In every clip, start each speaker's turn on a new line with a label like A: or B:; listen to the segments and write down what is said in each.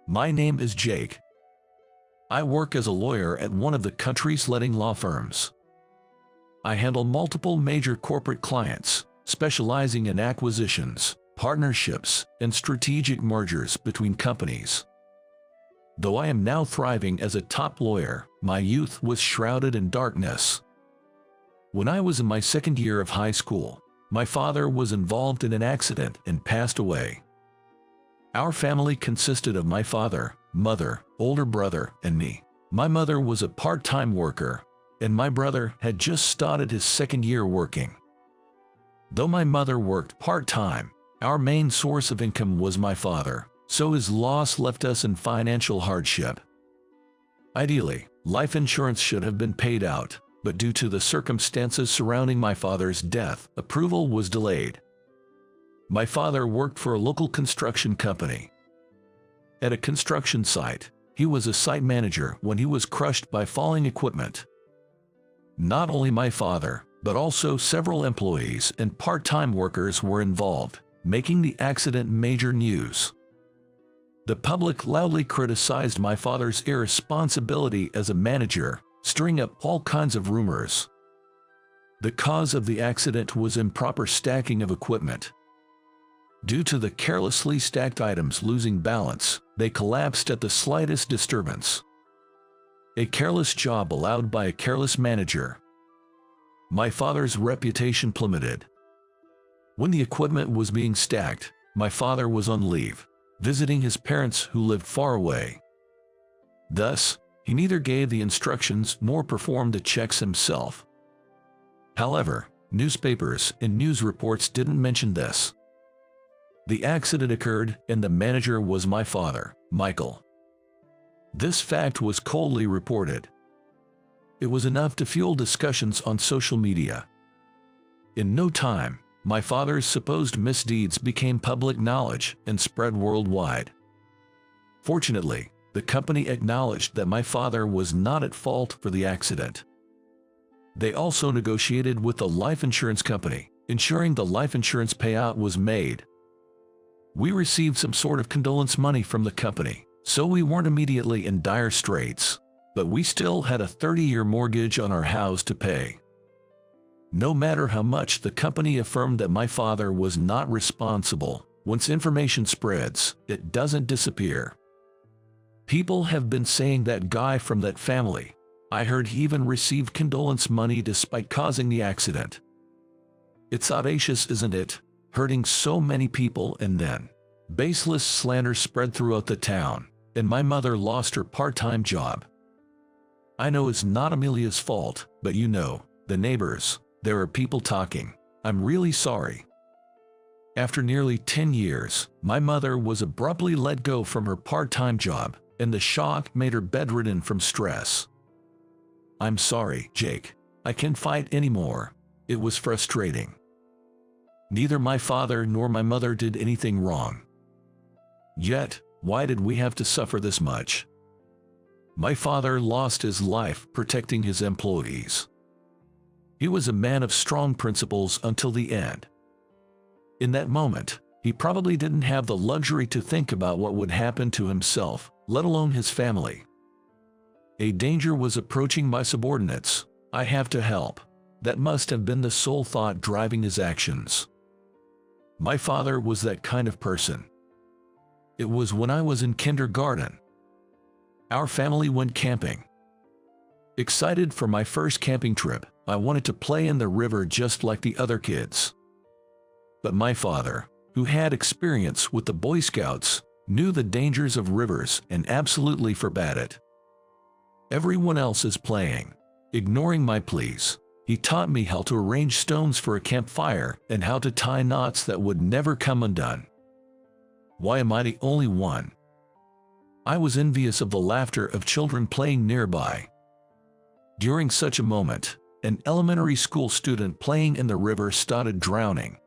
A: My name is Jake. I work as a lawyer at one of the country's leading law firms. I handle multiple major corporate clients, specializing in acquisitions, partnerships, and strategic mergers between companies. Though I am now thriving as a top lawyer, my youth was shrouded in darkness. When I was in my second year of high school, my father was involved in an accident and passed away. Our family consisted of my father, mother, older brother, and me. My mother was a part-time worker, and my brother had just started his second year working. Though my mother worked part-time, our main source of income was my father, so his loss left us in financial hardship. Ideally, life insurance should have been paid out, but due to the circumstances surrounding my father's death, approval was delayed. My father worked for a local construction company. At a construction site, he was a site manager when he was crushed by falling equipment. Not only my father, but also several employees and part-time workers were involved, making the accident major news. The public loudly criticized my father's irresponsibility as a manager, stirring up all kinds of rumors. The cause of the accident was improper stacking of equipment. Due to the carelessly stacked items losing balance, they collapsed at the slightest disturbance. A careless job allowed by a careless manager. My father's reputation plummeted. When the equipment was being stacked, my father was on leave, visiting his parents who lived far away. Thus, he neither gave the instructions nor performed the checks himself. However, newspapers and news reports didn't mention this. The accident occurred, and the manager was my father, Michael. This fact was coldly reported. It was enough to fuel discussions on social media. In no time, my father's supposed misdeeds became public knowledge and spread worldwide. Fortunately, the company acknowledged that my father was not at fault for the accident. They also negotiated with the life insurance company, ensuring the life insurance payout was made. We received some sort of condolence money from the company, so we weren't immediately in dire straits, but we still had a 30-year mortgage on our house to pay. No matter how much the company affirmed that my father was not responsible, once information spreads, it doesn't disappear. People have been saying that guy from that family. I heard he even received condolence money despite causing the accident. It's audacious, isn't it? Hurting so many people, and then baseless slander spread throughout the town, and my mother lost her part-time job. I know it's not Amelia's fault, but you know, the neighbors, there are people talking. I'm really sorry. After nearly 10 years, my mother was abruptly let go from her part-time job, and the shock made her bedridden from stress. I'm sorry, Jake. I can't fight anymore. It was frustrating. Neither my father nor my mother did anything wrong. Yet, why did we have to suffer this much? My father lost his life protecting his employees. He was a man of strong principles until the end. In that moment, he probably didn't have the luxury to think about what would happen to himself, let alone his family. A danger was approaching my subordinates. I have to help. That must have been the sole thought driving his actions. My father was that kind of person. It was when I was in kindergarten. Our family went camping. Excited for my first camping trip, I wanted to play in the river just like the other kids. But my father, who had experience with the Boy Scouts, knew the dangers of rivers and absolutely forbade it. Everyone else is playing. Ignoring my pleas, he taught me how to arrange stones for a campfire and how to tie knots that would never come undone. Why am I the only one? I was envious of the laughter of children playing nearby. During such a moment, an elementary school student playing in the river started drowning.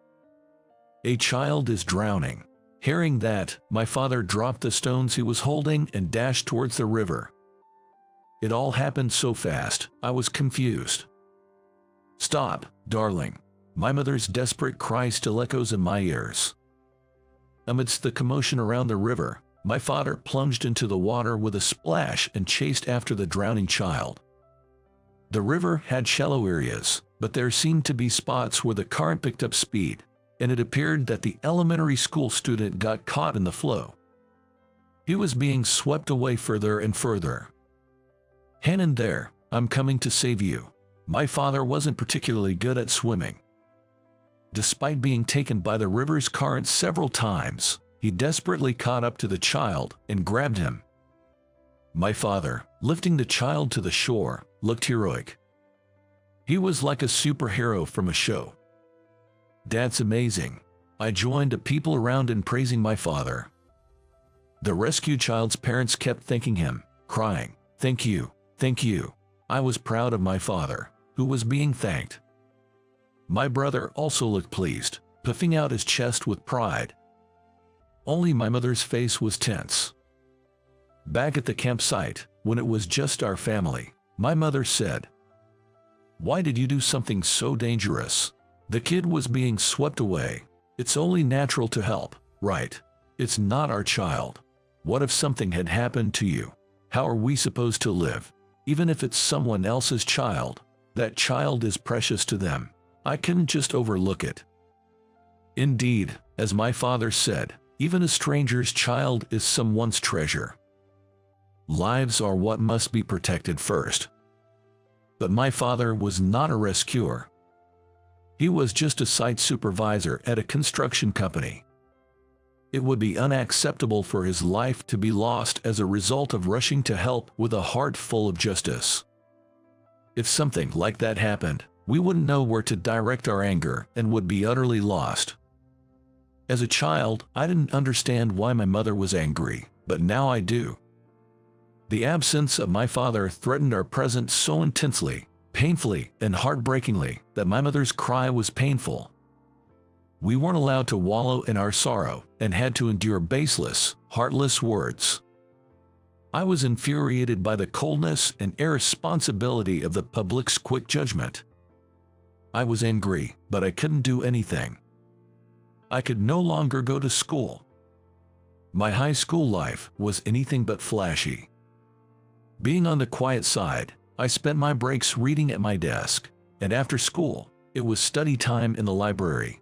A: A child is drowning. Hearing that, my father dropped the stones he was holding and dashed towards the river. It all happened so fast, I was confused. Stop, darling. My mother's desperate cry still echoes in my ears. Amidst the commotion around the river, My father plunged into the water with a splash and chased after the drowning child. The river had shallow areas, but there seemed to be spots where the current picked up speed, and it appeared that the elementary school student got caught in the flow. He was being swept away further and further. "Hen in there, I'm coming to save you." My father wasn't particularly good at swimming. Despite being taken by the river's current several times, he desperately caught up to the child and grabbed him. My father, lifting the child to the shore, looked heroic. He was like a superhero from a show. "That's amazing." I joined the people around in praising my father. The rescued child's parents kept thanking him, crying, "Thank you, thank you." I was proud of my father, who was being thanked. My brother also looked pleased, puffing out his chest with pride. Only my mother's face was tense. Back at the campsite, when it was just our family, my mother said, "Why did you do something so dangerous? The kid was being swept away. It's only natural to help, right? It's not our child. What if something had happened to you? How are we supposed to live? Even if it's someone else's child, that child is precious to them. I couldn't just overlook it." Indeed, as my father said, even a stranger's child is someone's treasure. Lives are what must be protected first. But my father was not a rescuer. He was just a site supervisor at a construction company. It would be unacceptable for his life to be lost as a result of rushing to help with a heart full of justice. If something like that happened, we wouldn't know where to direct our anger and would be utterly lost. As a child, I didn't understand why my mother was angry, but now I do. The absence of my father threatened our present so intensely, painfully, and heartbreakingly that my mother's cry was painful. We weren't allowed to wallow in our sorrow and had to endure baseless, heartless words. I was infuriated by the coldness and irresponsibility of the public's quick judgment. I was angry, but I couldn't do anything. I could no longer go to school. My high school life was anything but flashy. Being on the quiet side, I spent my breaks reading at my desk, and after school, it was study time in the library.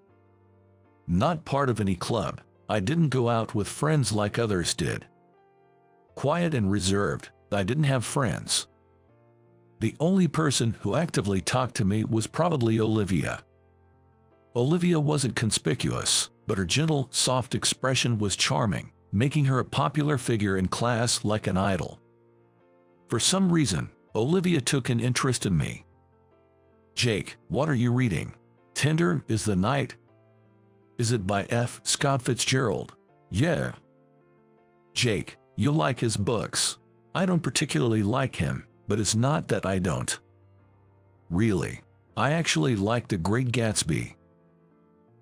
A: Not part of any club, I didn't go out with friends like others did. Quiet and reserved, I didn't have friends. The only person who actively talked to me was probably Olivia. Olivia wasn't conspicuous, but her gentle, soft expression was charming, making her a popular figure in class like an idol. For some reason, Olivia took an interest in me. "Jake, what are you reading? Tender is the Night? Is it by F. Scott Fitzgerald?" "Yeah." "Jake, you like his books." "I don't particularly like him, but it's not that I don't." "Really? I actually like The Great Gatsby."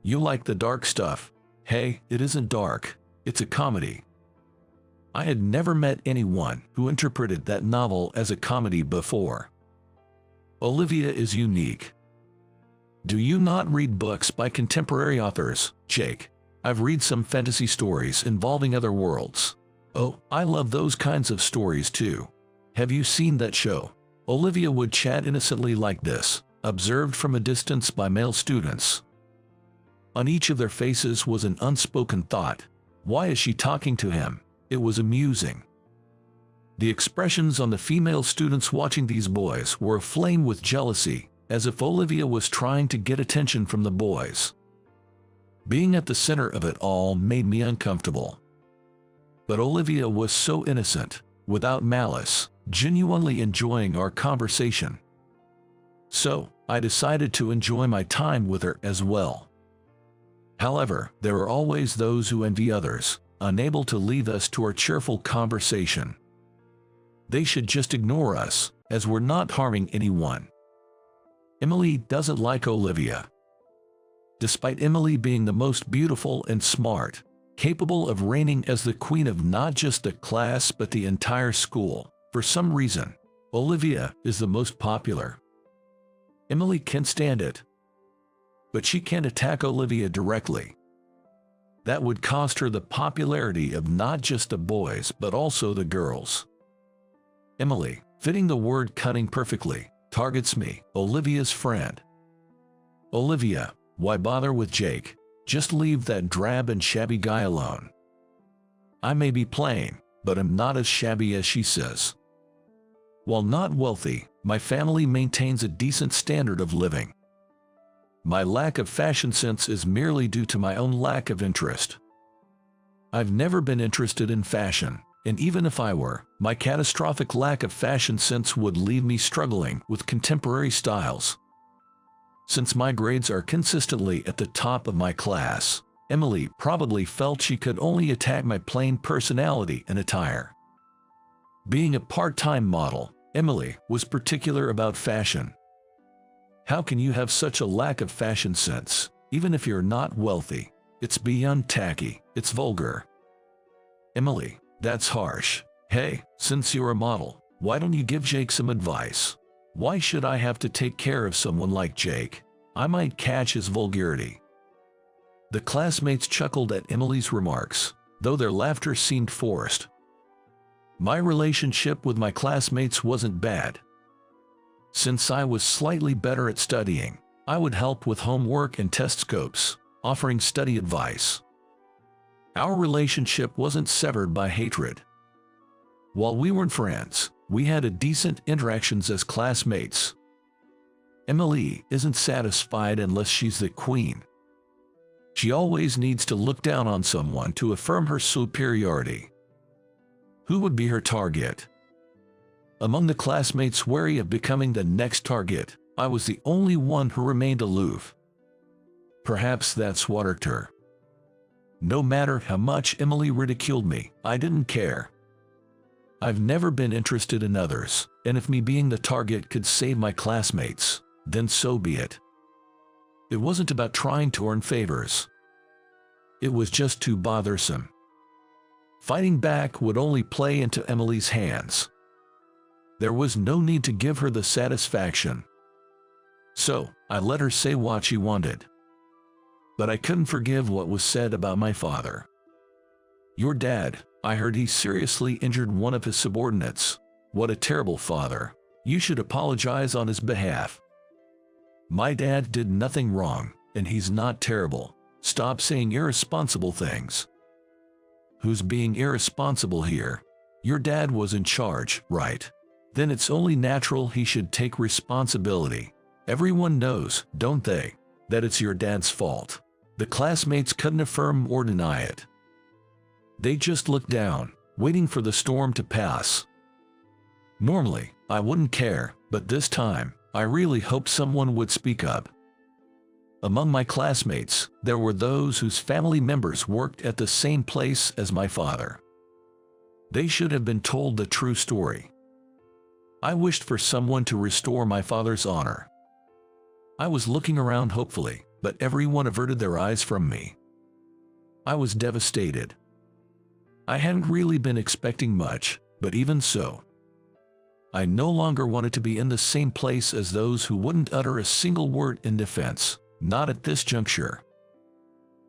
A: "You like the dark stuff." "Hey, it isn't dark, it's a comedy." I had never met anyone who interpreted that novel as a comedy before. Olivia is unique. "Do you not read books by contemporary authors, Jake?" "I've read some fantasy stories involving other worlds." "Oh, I love those kinds of stories too." "Have you seen that show?" Olivia would chat innocently like this, observed from a distance by male students. On each of their faces was an unspoken thought. Why is she talking to him? It was amusing. The expressions on the female students watching these boys were aflame with jealousy, as if Olivia was trying to get attention from the boys. Being at the center of it all made me uncomfortable. But Olivia was so innocent, without malice, genuinely enjoying our conversation. So, I decided to enjoy my time with her as well. However, there are always those who envy others, unable to leave us to our cheerful conversation. They should just ignore us, as we're not harming anyone. Emily doesn't like Olivia. Despite Emily being the most beautiful and smart, capable of reigning as the queen of not just the class but the entire school, for some reason, Olivia is the most popular. Emily can't stand it. But she can't attack Olivia directly. That would cost her the popularity of not just the boys but also the girls. Emily, fitting the word cutting perfectly, targets me, Olivia's friend. Olivia, why bother with Jake? Just leave that drab and shabby guy alone. I may be plain, but I'm not as shabby as she says. While not wealthy, my family maintains a decent standard of living. My lack of fashion sense is merely due to my own lack of interest. I've never been interested in fashion, and even if I were, my catastrophic lack of fashion sense would leave me struggling with contemporary styles. Since my grades are consistently at the top of my class, Emily probably felt she could only attack my plain personality and attire. Being a part-time model, Emily was particular about fashion. How can you have such a lack of fashion sense, even if you're not wealthy? It's beyond tacky, it's vulgar. Emily, that's harsh. Hey, since you're a model, why don't you give Jake some advice? Why should I have to take care of someone like Jake? I might catch his vulgarity. The classmates chuckled at Emily's remarks, though their laughter seemed forced. My relationship with my classmates wasn't bad. Since I was slightly better at studying, I would help with homework and test scopes, offering study advice. Our relationship wasn't severed by hatred. While we weren't friends, we had a decent interactions as classmates. Emily isn't satisfied unless she's the queen. She always needs to look down on someone to affirm her superiority. Who would be her target? Among the classmates wary of becoming the next target, I was the only one who remained aloof. Perhaps that's what irked her. No matter how much Emily ridiculed me, I didn't care. I've never been interested in others, and if me being the target could save my classmates, then so be it. It wasn't about trying to earn favors. It was just too bothersome. Fighting back would only play into Emily's hands. There was no need to give her the satisfaction. So, I let her say what she wanted. But I couldn't forgive what was said about my father. Your dad, I heard he seriously injured one of his subordinates. What a terrible father. You should apologize on his behalf. My dad did nothing wrong, and he's not terrible. Stop saying irresponsible things. Who's being irresponsible here? Your dad was in charge, right? Then it's only natural he should take responsibility. Everyone knows, don't they, that it's your dad's fault. The classmates couldn't affirm or deny it. They just looked down, waiting for the storm to pass. Normally, I wouldn't care, but this time, I really hoped someone would speak up. Among my classmates, there were those whose family members worked at the same place as my father. They should have been told the true story. I wished for someone to restore my father's honor. I was looking around hopefully, but everyone averted their eyes from me. I was devastated. I hadn't really been expecting much, but even so, I no longer wanted to be in the same place as those who wouldn't utter a single word in defense, not at this juncture.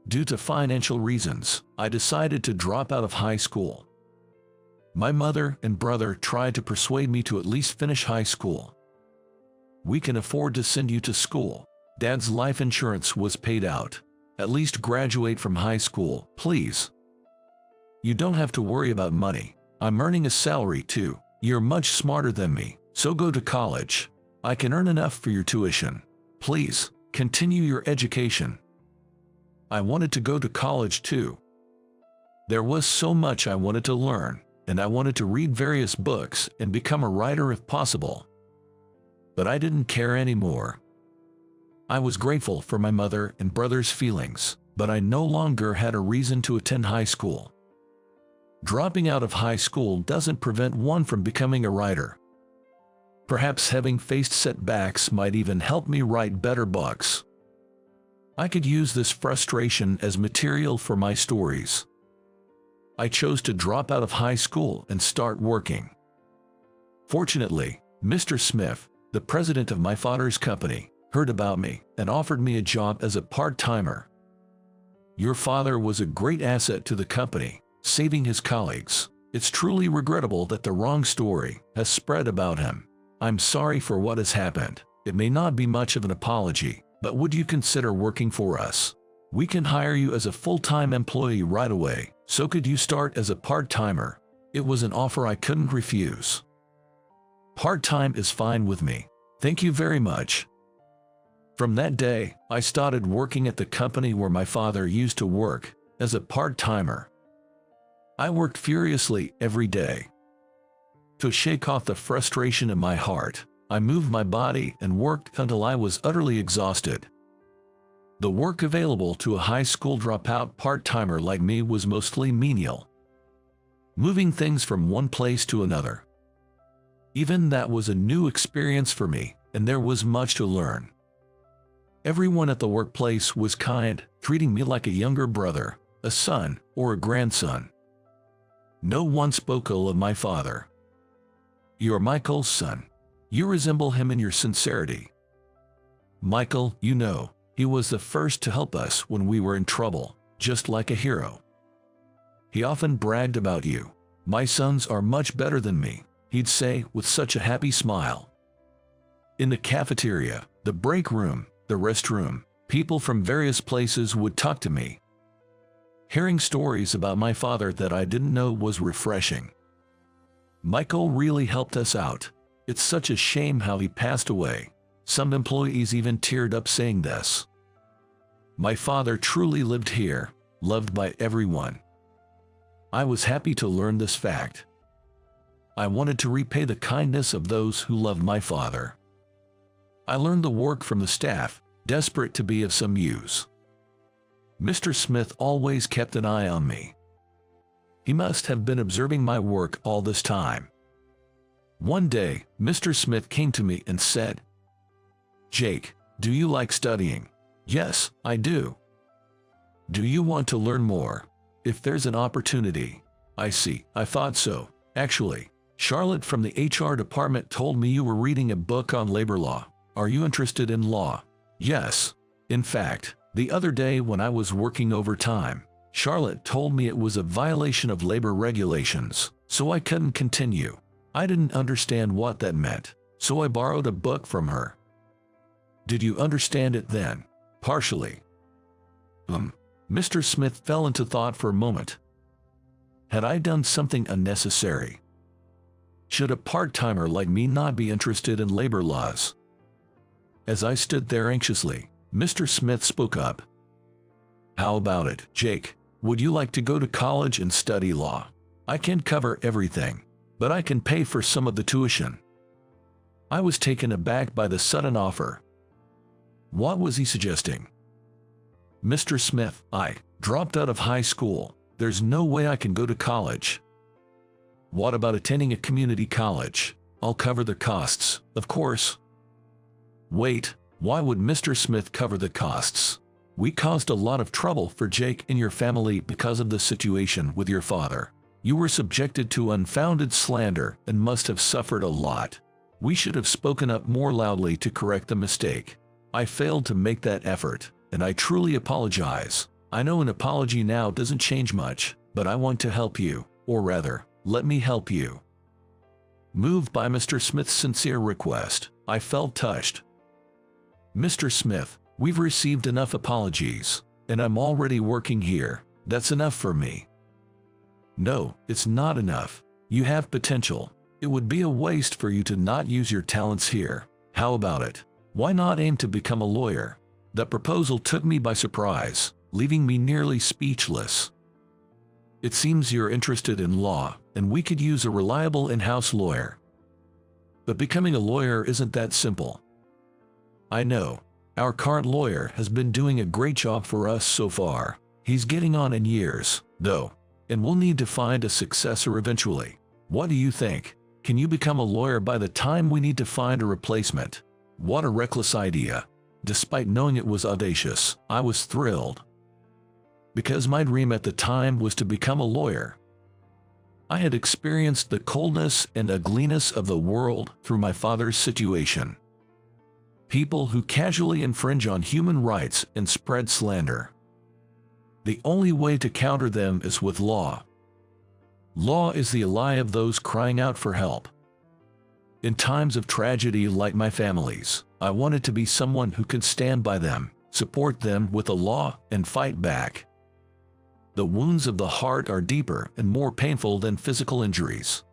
A: Due to financial reasons, I decided to drop out of high school. My mother and brother tried to persuade me to at least finish high school. We can afford to send you to school. Dad's life insurance was paid out. At least graduate from high school, please. You don't have to worry about money. I'm earning a salary too. You're much smarter than me, so go to college. I can earn enough for your tuition. Please, continue your education. I wanted to go to college too. There was so much I wanted to learn, and I wanted to read various books and become a writer if possible. But I didn't care anymore. I was grateful for my mother and brother's feelings, but I no longer had a reason to attend high school. Dropping out of high school doesn't prevent one from becoming a writer. Perhaps having faced setbacks might even help me write better books. I could use this frustration as material for my stories. I chose to drop out of high school and start working. Fortunately, Mr. Smith, the president of my father's company, heard about me and offered me a job as a part-timer. Your father was a great asset to the company, saving his colleagues. It's truly regrettable that the wrong story has spread about him. I'm sorry for what has happened. It may not be much of an apology, but would you consider working for us? We can hire you as a full-time employee right away, so could you start as a part-timer? It was an offer I couldn't refuse. Part-time is fine with me. Thank you very much. From that day, I started working at the company where my father used to work, as a part-timer. I worked furiously every day. To shake off the frustration in my heart, I moved my body and worked until I was utterly exhausted. The work available to a high school dropout part-timer like me was mostly menial. Moving things from one place to another. Even that was a new experience for me, and there was much to learn. Everyone at the workplace was kind, treating me like a younger brother, a son, or a grandson. No one spoke ill of my father. You're Michael's son. You resemble him in your sincerity. Michael, you know, he was the first to help us when we were in trouble, just like a hero. He often bragged about you. My sons are much better than me, he'd say with such a happy smile. In the cafeteria, the break room, the restroom, people from various places would talk to me. Hearing stories about my father that I didn't know was refreshing. Michael really helped us out. It's such a shame how he passed away. Some employees even teared up saying this. My father truly lived here, loved by everyone. I was happy to learn this fact. I wanted to repay the kindness of those who loved my father. I learned the work from the staff, desperate to be of some use. Mr. Smith always kept an eye on me. He must have been observing my work all this time. One day, Mr. Smith came to me and said, Jake, do you like studying? Yes, I do. Do you want to learn more? If there's an opportunity. I see, I thought so. Actually, Charlotte from the HR department told me you were reading a book on labor law. Are you interested in law? Yes. In fact, the other day when I was working overtime, Charlotte told me it was a violation of labor regulations, so I couldn't continue. I didn't understand what that meant, so I borrowed a book from her. Did you understand it then? Partially. Mr. Smith fell into thought for a moment. Had I done something unnecessary? Should a part-timer like me not be interested in labor laws? As I stood there anxiously, Mr. Smith spoke up. How about it, Jake? Would you like to go to college and study law? I can't cover everything, but I can pay for some of the tuition. I was taken aback by the sudden offer. What was he suggesting? Mr. Smith, I dropped out of high school. There's no way I can go to college. What about attending a community college? I'll cover the costs, of course. Wait, why would Mr. Smith cover the costs? We caused a lot of trouble for Jake and your family because of the situation with your father. You were subjected to unfounded slander and must have suffered a lot. We should have spoken up more loudly to correct the mistake. I failed to make that effort, and I truly apologize. I know an apology now doesn't change much, but I want to help you, or rather, let me help you. Moved by Mr. Smith's sincere request, I felt touched. Mr. Smith, we've received enough apologies, and I'm already working here. That's enough for me. No, it's not enough. You have potential. It would be a waste for you to not use your talents here. How about it? Why not aim to become a lawyer? That proposal took me by surprise, leaving me nearly speechless. It seems you're interested in law, and we could use a reliable in-house lawyer. But becoming a lawyer isn't that simple. I know. Our current lawyer has been doing a great job for us so far. He's getting on in years, though, and we'll need to find a successor eventually. What do you think? Can you become a lawyer by the time we need to find a replacement? What a reckless idea. Despite knowing it was audacious, I was thrilled. Because my dream at the time was to become a lawyer. I had experienced the coldness and ugliness of the world through my father's situation. People who casually infringe on human rights and spread slander. The only way to counter them is with law. Law is the ally of those crying out for help. In times of tragedy like my family's, I wanted to be someone who could stand by them, support them with the law, and fight back. The wounds of the heart are deeper and more painful than physical injuries.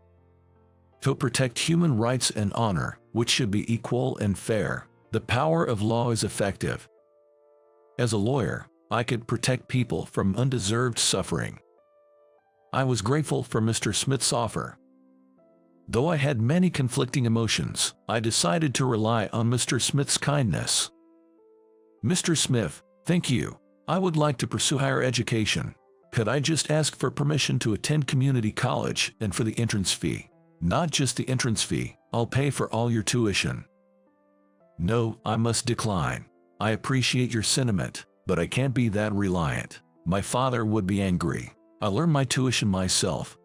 A: To protect human rights and honor, which should be equal and fair, the power of law is effective. As a lawyer, I could protect people from undeserved suffering. I was grateful for Mr. Smith's offer. Though I had many conflicting emotions, I decided to rely on Mr. Smith's kindness. "Mr. Smith, thank you. I would like to pursue higher education. Could I just ask for permission to attend community college and for the entrance fee? Not just the entrance fee, I'll pay for all your tuition." "No, I must decline. I appreciate your sentiment, but I can't be that reliant. My father would be angry. I'll earn my tuition myself."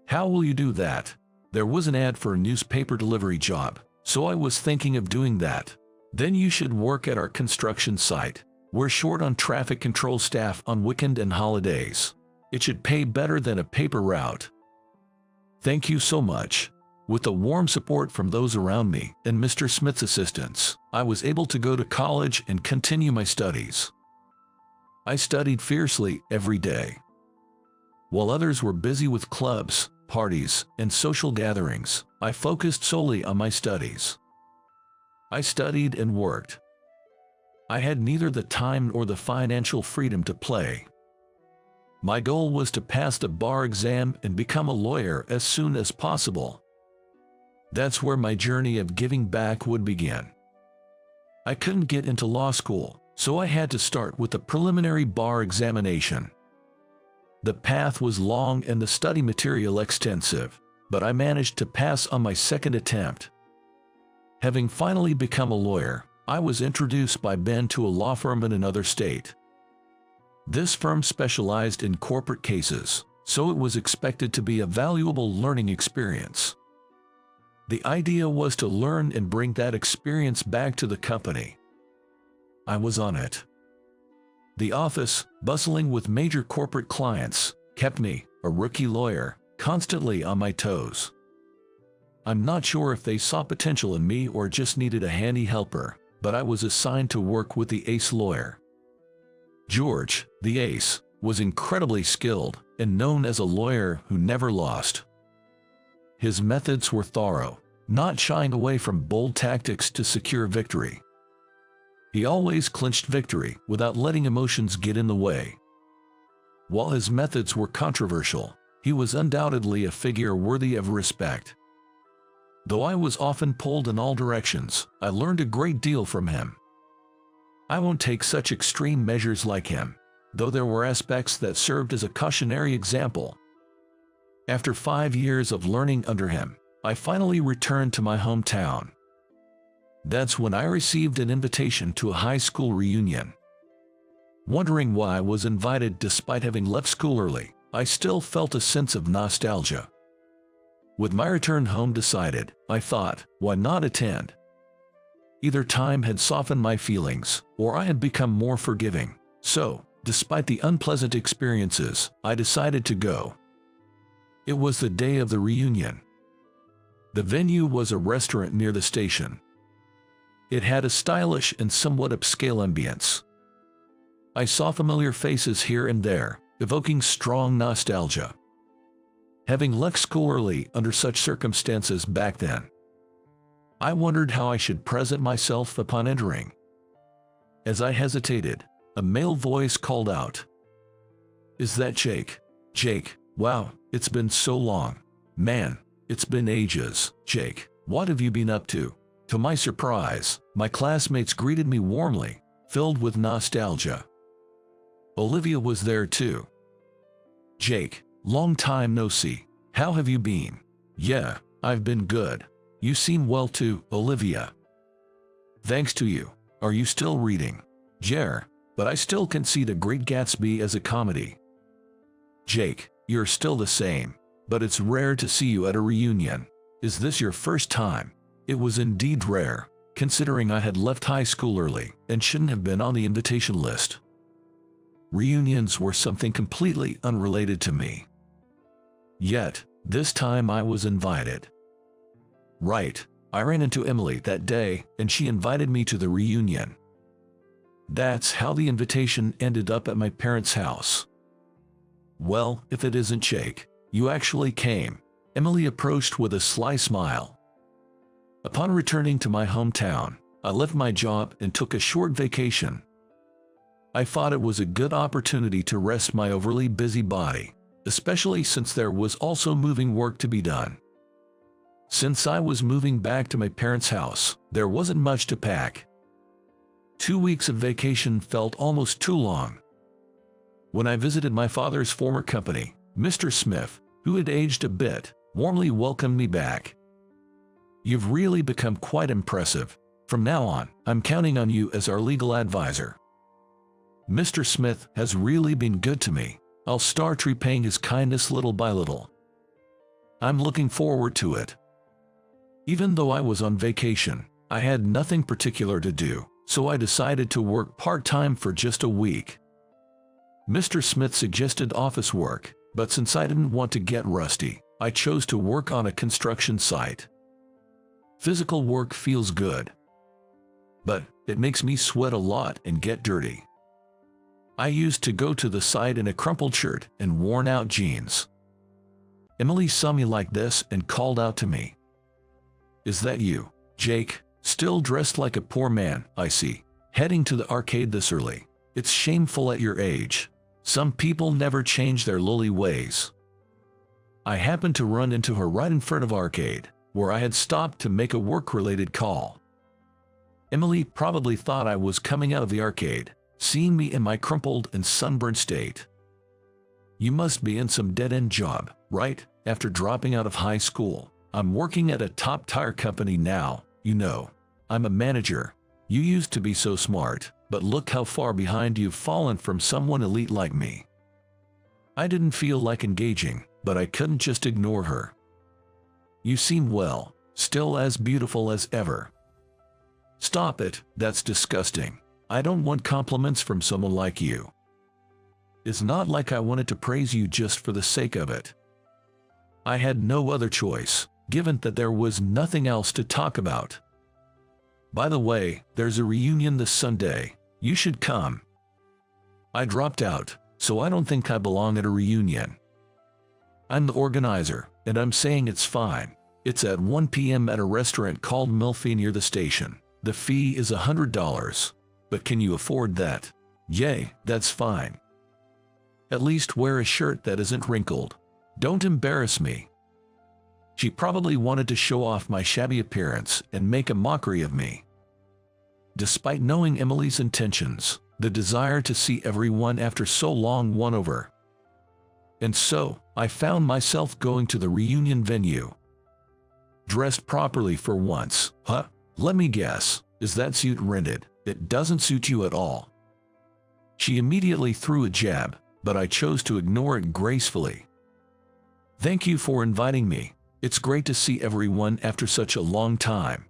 A: "How will you do that?" "There was an ad for a newspaper delivery job, so I was thinking of doing that." "Then you should work at our construction site. We're short on traffic control staff on weekend and holidays. It should pay better than a paper route." "Thank you so much." With the warm support from those around me and Mr. Smith's assistance, I was able to go to college and continue my studies. I studied fiercely every day. While others were busy with clubs, parties, and social gatherings, I focused solely on my studies. I studied and worked. I had neither the time nor the financial freedom to play. My goal was to pass the bar exam and become a lawyer as soon as possible. That's where my journey of giving back would begin. I couldn't get into law school, so I had to start with the preliminary bar examination. The path was long and the study material extensive, but I managed to pass on my second attempt. Having finally become a lawyer, I was introduced by Ben to a law firm in another state. This firm specialized in corporate cases, so it was expected to be a valuable learning experience. The idea was to learn and bring that experience back to the company. I was on it. The office, bustling with major corporate clients, kept me, a rookie lawyer, constantly on my toes. I'm not sure if they saw potential in me or just needed a handy helper, but I was assigned to work with the ace lawyer. George, the ace, was incredibly skilled and known as a lawyer who never lost. His methods were thorough, not shying away from bold tactics to secure victory. He always clinched victory without letting emotions get in the way. While his methods were controversial, he was undoubtedly a figure worthy of respect. Though I was often pulled in all directions, I learned a great deal from him. I won't take such extreme measures like him, though there were aspects that served as a cautionary example. After 5 years of learning under him, I finally returned to my hometown. That's when I received an invitation to a high school reunion. Wondering why I was invited despite having left school early, I still felt a sense of nostalgia. With my return home decided, I thought, why not attend? Either time had softened my feelings, or I had become more forgiving. So, despite the unpleasant experiences, I decided to go. It was the day of the reunion. The venue was a restaurant near the station. It had a stylish and somewhat upscale ambience. I saw familiar faces here and there, evoking strong nostalgia. Having left school early under such circumstances back then, I wondered how I should present myself upon entering. As I hesitated, a male voice called out, "Is that Jake?" "Jake, wow, it's been so long. Man, it's been ages. Jake, what have you been up to?" To my surprise, my classmates greeted me warmly, filled with nostalgia. Olivia was there too. "Jake, long time no see. How have you been?" "Yeah, I've been good. You seem well too, Olivia." "Thanks to you. Are you still reading?" "Yeah, but I still can see The Great Gatsby as a comedy." "Jake, you're still the same, but it's rare to see you at a reunion. Is this your first time?" It was indeed rare, considering I had left high school early and shouldn't have been on the invitation list. Reunions were something completely unrelated to me. Yet, this time I was invited. Right, I ran into Emily that day and she invited me to the reunion. That's how the invitation ended up at my parents' house. Well, if it isn't Jake, you actually came, Emily approached with a sly smile. Upon returning to my hometown, I left my job and took a short vacation. I thought it was a good opportunity to rest my overly busy body, especially since there was also moving work to be done. Since I was moving back to my parents' house, there wasn't much to pack. 2 weeks of vacation felt almost too long. When I visited my father's former company, Mr. Smith, who had aged a bit, warmly welcomed me back. You've really become quite impressive. From now on, I'm counting on you as our legal advisor. Mr. Smith has really been good to me. I'll start repaying his kindness little by little. I'm looking forward to it. Even though I was on vacation, I had nothing particular to do, so I decided to work part-time for just a week. Mr. Smith suggested office work, but since I didn't want to get rusty, I chose to work on a construction site. Physical work feels good, but it makes me sweat a lot and get dirty. I used to go to the site in a crumpled shirt and worn-out jeans. Emily saw me like this and called out to me. Is that you, Jake? Still dressed like a poor man, I see. Heading to the arcade this early. It's shameful at your age. Some people never change their lowly ways. I happened to run into her right in front of arcade, where I had stopped to make a work-related call. Emily probably thought I was coming out of the arcade, seeing me in my crumpled and sunburned state. You must be in some dead-end job, right? After dropping out of high school, I'm working at a top tire company now, you know. I'm a manager. You used to be so smart, but look how far behind you've fallen from someone elite like me. I didn't feel like engaging, but I couldn't just ignore her. You seem well, still as beautiful as ever. Stop it, that's disgusting. I don't want compliments from someone like you. It's not like I wanted to praise you just for the sake of it. I had no other choice, given that there was nothing else to talk about. By the way, there's a reunion this Sunday. You should come. I dropped out, so I don't think I belong at a reunion. I'm the organizer, and I'm saying it's fine. It's at 1 p.m. at a restaurant called Milfy near the station. The fee is $100. But can you afford that? Yay, that's fine. At least wear a shirt that isn't wrinkled. Don't embarrass me. She probably wanted to show off my shabby appearance and make a mockery of me. Despite knowing Emily's intentions, the desire to see everyone after so long won over. And so, I found myself going to the reunion venue. Dressed properly for once, huh? Let me guess, is that suit rented? It doesn't suit you at all. She immediately threw a jab, but I chose to ignore it gracefully. Thank you for inviting me. It's great to see everyone after such a long time.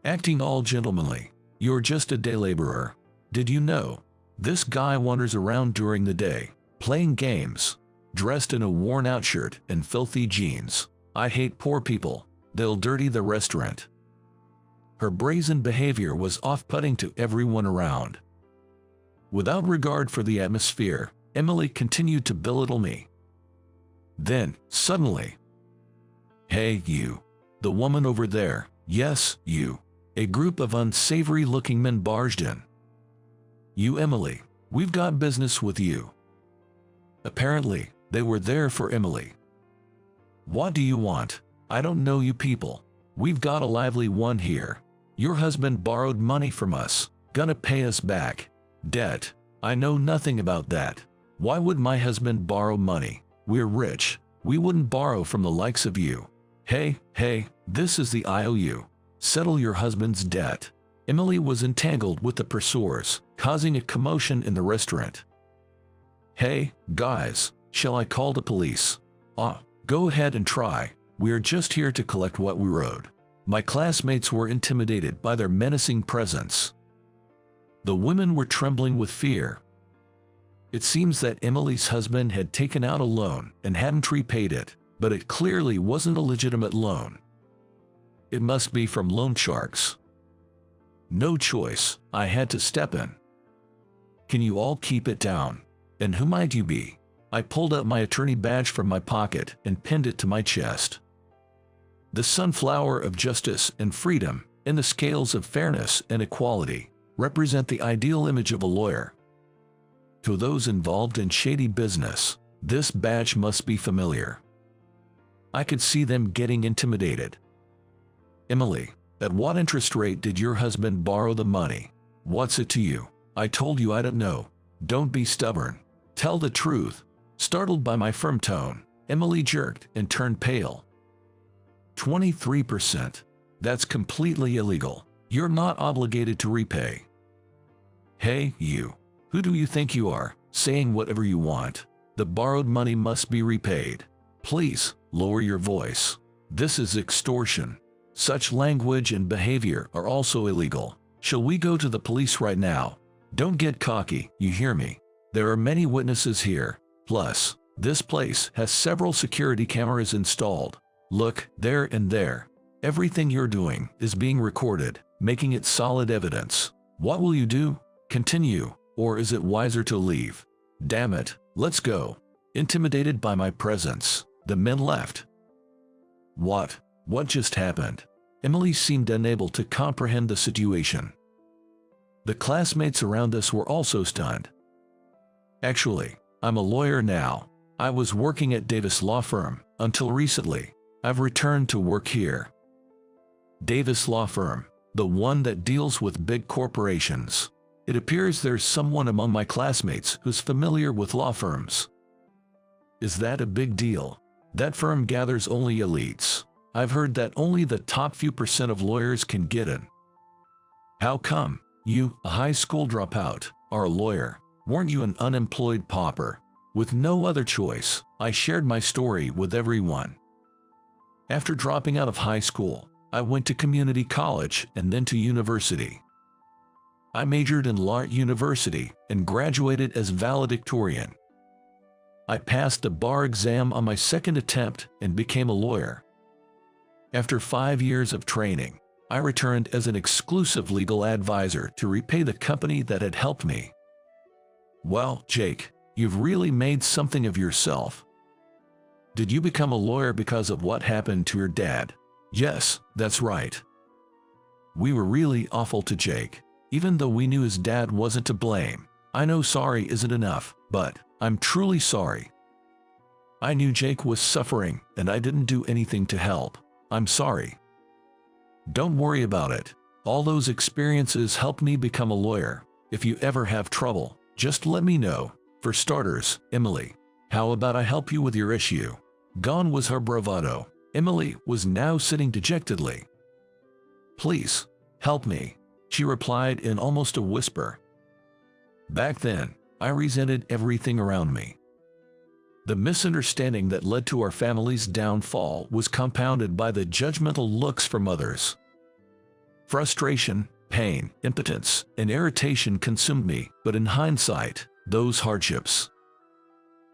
A: Acting all gentlemanly, you're just a day laborer. Did you know? This guy wanders around during the day, playing games, dressed in a worn-out shirt and filthy jeans. I hate poor people. They'll dirty the restaurant. Her brazen behavior was off-putting to everyone around. Without regard for the atmosphere, Emily continued to belittle me. Then, suddenly, "Hey, you. The woman over there. Yes, you." A group of unsavory-looking men barged in. "You, Emily. We've got business with you." Apparently, they were there for Emily. "What do you want? I don't know you people. We've got a lively one here. Your husband borrowed money from us. Gonna pay us back. Debt. I know nothing about that. Why would my husband borrow money? We're rich. We wouldn't borrow from the likes of you. Hey, this is the IOU. Settle your husband's debt." Emily was entangled with the pursuers, causing a commotion in the restaurant. "Hey, guys, shall I call the police?" Go ahead and try. We're just here to collect what we owed." My classmates were intimidated by their menacing presence. The women were trembling with fear. It seems that Emily's husband had taken out a loan and hadn't repaid it, but it clearly wasn't a legitimate loan. It must be from loan sharks. No choice, I had to step in. Can you all keep it down? And who might you be? I pulled out my attorney badge from my pocket and pinned it to my chest. The sunflower of justice and freedom, and the scales of fairness and equality, represent the ideal image of a lawyer. To those involved in shady business, this badge must be familiar. I could see them getting intimidated. Emily, at what interest rate did your husband borrow the money? What's it to you? I told you I don't know. Don't be stubborn. Tell the truth. Startled by my firm tone, Emily jerked and turned pale. 23%. That's completely illegal. You're not obligated to repay. Hey, you. Who do you think you are, saying whatever you want? The borrowed money must be repaid. Please, lower your voice. This is extortion. Such language and behavior are also illegal. Shall we go to the police right now? Don't get cocky, you hear me? There are many witnesses here. Plus, this place has several security cameras installed. Look, there and there. Everything you're doing is being recorded, making it solid evidence. What will you do? Continue, or is it wiser to leave? Damn it, let's go. Intimidated by my presence, the men left. What just happened? Emily seemed unable to comprehend the situation. The classmates around us were also stunned. Actually, I'm a lawyer now. I was working at Davis Law Firm until recently. I've returned to work here. Davis Law Firm, the one that deals with big corporations. It appears there's someone among my classmates who's familiar with law firms. Is that a big deal? That firm gathers only elites. I've heard that only the top few % of lawyers can get in. How come? You, a high school dropout, are a lawyer. Weren't you an unemployed pauper? With no other choice, I shared my story with everyone. After dropping out of high school, I went to community college and then to university. I majored in law at university and graduated as valedictorian. I passed the bar exam on my second attempt and became a lawyer. After 5 years of training, I returned as an exclusive legal advisor to repay the company that had helped me. Well, Jake, you've really made something of yourself. Did you become a lawyer because of what happened to your dad? Yes, that's right. We were really awful to Jake, even though we knew his dad wasn't to blame. I know sorry isn't enough, but I'm truly sorry. I knew Jake was suffering and I didn't do anything to help. I'm sorry. Don't worry about it. All those experiences helped me become a lawyer. If you ever have trouble, just let me know. For starters, Emily, how about I help you with your issue? Gone was her bravado. Emily was now sitting dejectedly. Please, help me, she replied in almost a whisper. Back then, I resented everything around me. The misunderstanding that led to our family's downfall was compounded by the judgmental looks from others. Frustration, pain, impotence, and irritation consumed me, but in hindsight, those hardships.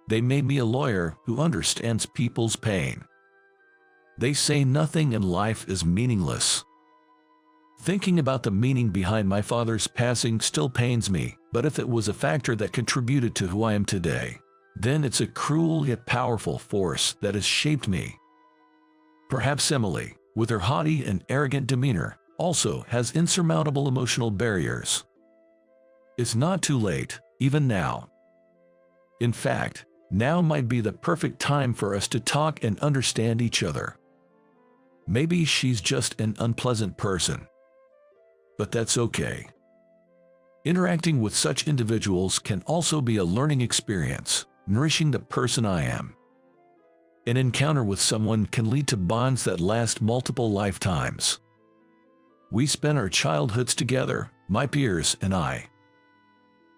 A: They made me a lawyer who understands people's pain. They say nothing in life is meaningless. Thinking about the meaning behind my father's passing still pains me, but if it was a factor that contributed to who I am today, then it's a cruel yet powerful force that has shaped me. Perhaps Emily, with her haughty and arrogant demeanor, also has insurmountable emotional barriers. It's not too late, even now. In fact, now might be the perfect time for us to talk and understand each other. Maybe she's just an unpleasant person. But that's okay. Interacting with such individuals can also be a learning experience, nourishing the person I am. An encounter with someone can lead to bonds that last multiple lifetimes. We spent our childhoods together, my peers and I.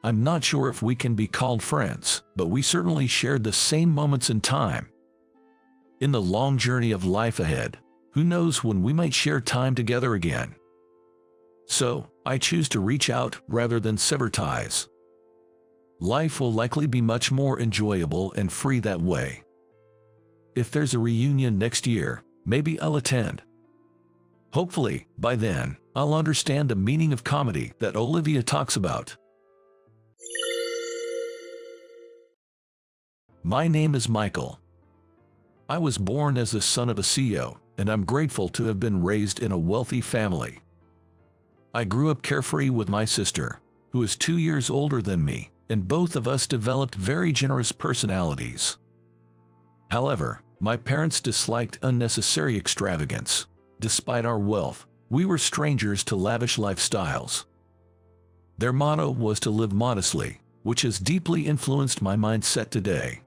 A: I'm not sure if we can be called friends, but we certainly shared the same moments in time. In the long journey of life ahead, who knows when we might share time together again. So, I choose to reach out rather than sever ties. Life will likely be much more enjoyable and free that way. If there's a reunion next year, maybe I'll attend. Hopefully, by then, I'll understand the meaning of comedy that Olivia talks about. My name is Michael. I was born as the son of a CEO, and I'm grateful to have been raised in a wealthy family. I grew up carefree with my sister, who is 2 years older than me, and both of us developed very generous personalities. However, my parents disliked unnecessary extravagance. Despite our wealth, we were strangers to lavish lifestyles. Their motto was to live modestly, which has deeply influenced my mindset today.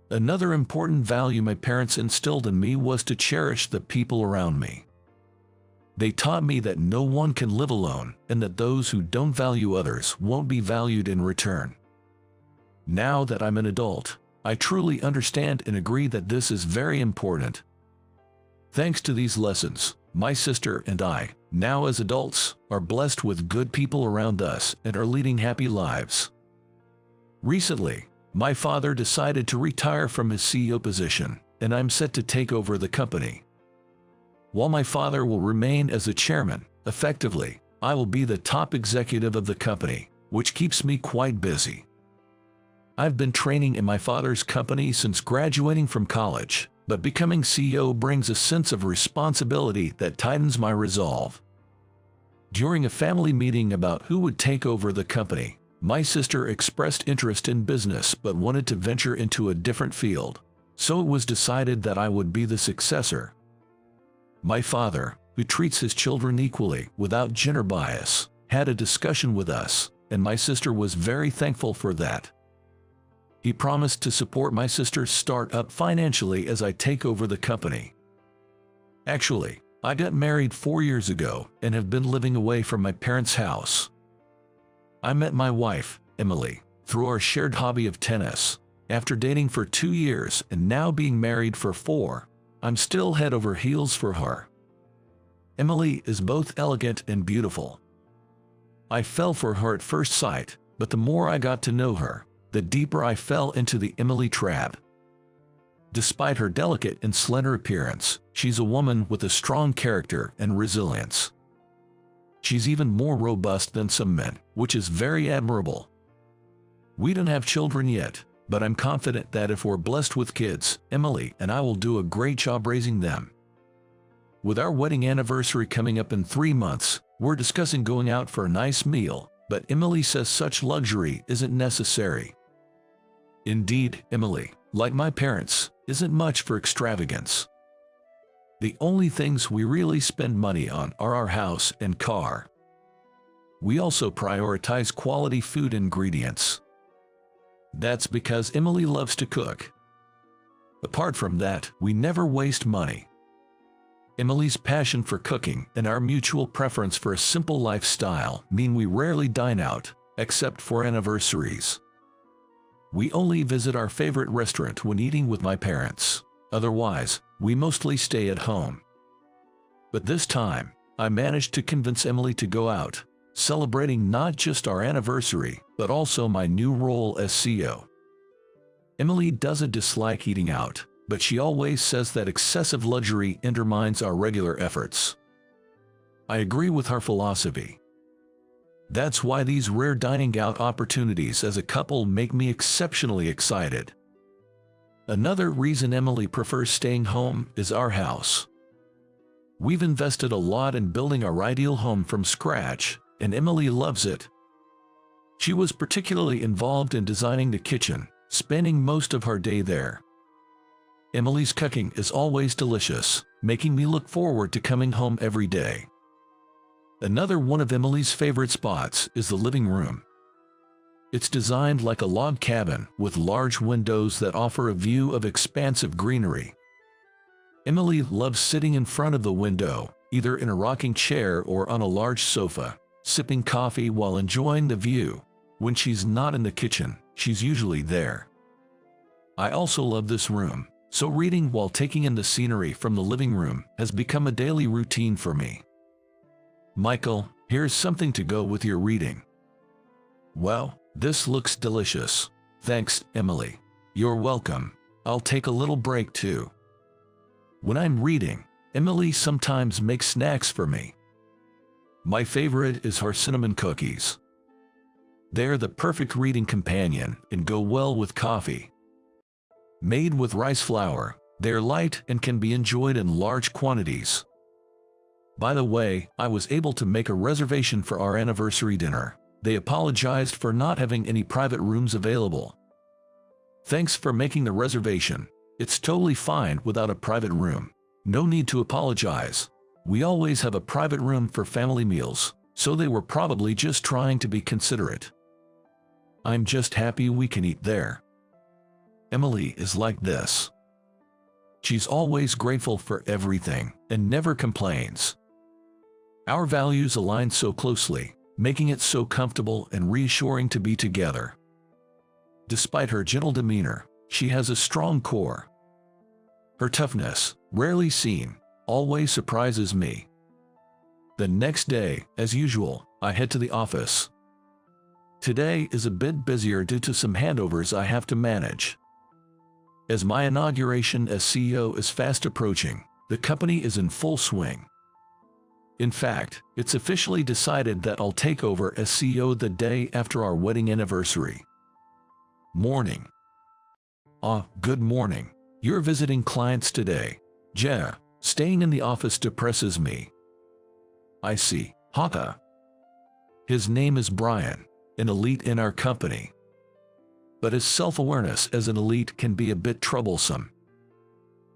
A: Another important value my parents instilled in me was to cherish the people around me. They taught me that no one can live alone, and that those who don't value others won't be valued in return. Now that I'm an adult, I truly understand and agree that this is very important. Thanks to these lessons, my sister and I, now as adults, are blessed with good people around us and are leading happy lives. Recently, my father decided to retire from his CEO position, and I'm set to take over the company. While my father will remain as the chairman, effectively, I will be the top executive of the company, which keeps me quite busy. I've been training in my father's company since graduating from college, but becoming CEO brings a sense of responsibility that tightens my resolve. During a family meeting about who would take over the company, my sister expressed interest in business but wanted to venture into a different field, so it was decided that I would be the successor. My father, who treats his children equally without gender bias, had a discussion with us, and my sister was very thankful for that. He promised to support my sister's startup financially as I take over the company. Actually, I got married 4 years ago and have been living away from my parents' house. I met my wife, Emily, through our shared hobby of tennis. After dating for 2 years and now being married for 4, I'm still head over heels for her. Emily is both elegant and beautiful. I fell for her at first sight, but the more I got to know her, the deeper I fell into the Emily trap. Despite her delicate and slender appearance, she's a woman with a strong character and resilience. She's even more robust than some men, which is very admirable. We don't have children yet, but I'm confident that if we're blessed with kids, Emily and I will do a great job raising them. With our wedding anniversary coming up in 3 months, we're discussing going out for a nice meal, but Emily says such luxury isn't necessary. Indeed, Emily, like my parents, isn't much for extravagance. The only things we really spend money on are our house and car. We also prioritize quality food ingredients. That's because Emily loves to cook. Apart from that, we never waste money. Emily's passion for cooking and our mutual preference for a simple lifestyle mean we rarely dine out, except for anniversaries. We only visit our favorite restaurant when eating with my parents. Otherwise, we mostly stay at home. But this time, I managed to convince Emily to go out, celebrating not just our anniversary, but also my new role as CEO. Emily doesn't dislike eating out, but she always says that excessive luxury undermines our regular efforts. I agree with her philosophy. That's why these rare dining out opportunities as a couple make me exceptionally excited. Another reason Emily prefers staying home is our house. We've invested a lot in building our ideal home from scratch, and Emily loves it. She was particularly involved in designing the kitchen, spending most of her day there. Emily's cooking is always delicious, making me look forward to coming home every day. Another one of Emily's favorite spots is the living room. It's designed like a log cabin with large windows that offer a view of expansive greenery. Emily loves sitting in front of the window, either in a rocking chair or on a large sofa, sipping coffee while enjoying the view. When she's not in the kitchen, she's usually there. I also love this room, so reading while taking in the scenery from the living room has become a daily routine for me. Michael, here's something to go with your reading. Well, This looks delicious. Thanks, Emily. You're welcome. I'll take a little break too. When I'm reading, Emily sometimes makes snacks for me. My favorite is her cinnamon cookies. They're the perfect reading companion and go well with coffee. Made with rice flour, they're light and can be enjoyed in large quantities. By the way, I was able to make a reservation for our anniversary dinner. They apologized for not having any private rooms available. Thanks for making the reservation. It's totally fine without a private room. No need to apologize. We always have a private room for family meals, so they were probably just trying to be considerate. I'm just happy we can eat there. Emily is like this. She's always grateful for everything and never complains. Our values align so closely, making it so comfortable and reassuring to be together. Despite her gentle demeanor, she has a strong core. Her toughness, rarely seen, always surprises me. The next day, as usual, I head to the office. Today is a bit busier due to some handovers I have to manage. As my inauguration as CEO is fast approaching, the company is in full swing. In fact, it's officially decided that I'll take over as CEO the day after our wedding anniversary. Morning. Good morning. You're visiting clients today. Yeah, staying in the office depresses me. I see. Haka. His name is Brian, an elite in our company. But his self-awareness as an elite can be a bit troublesome.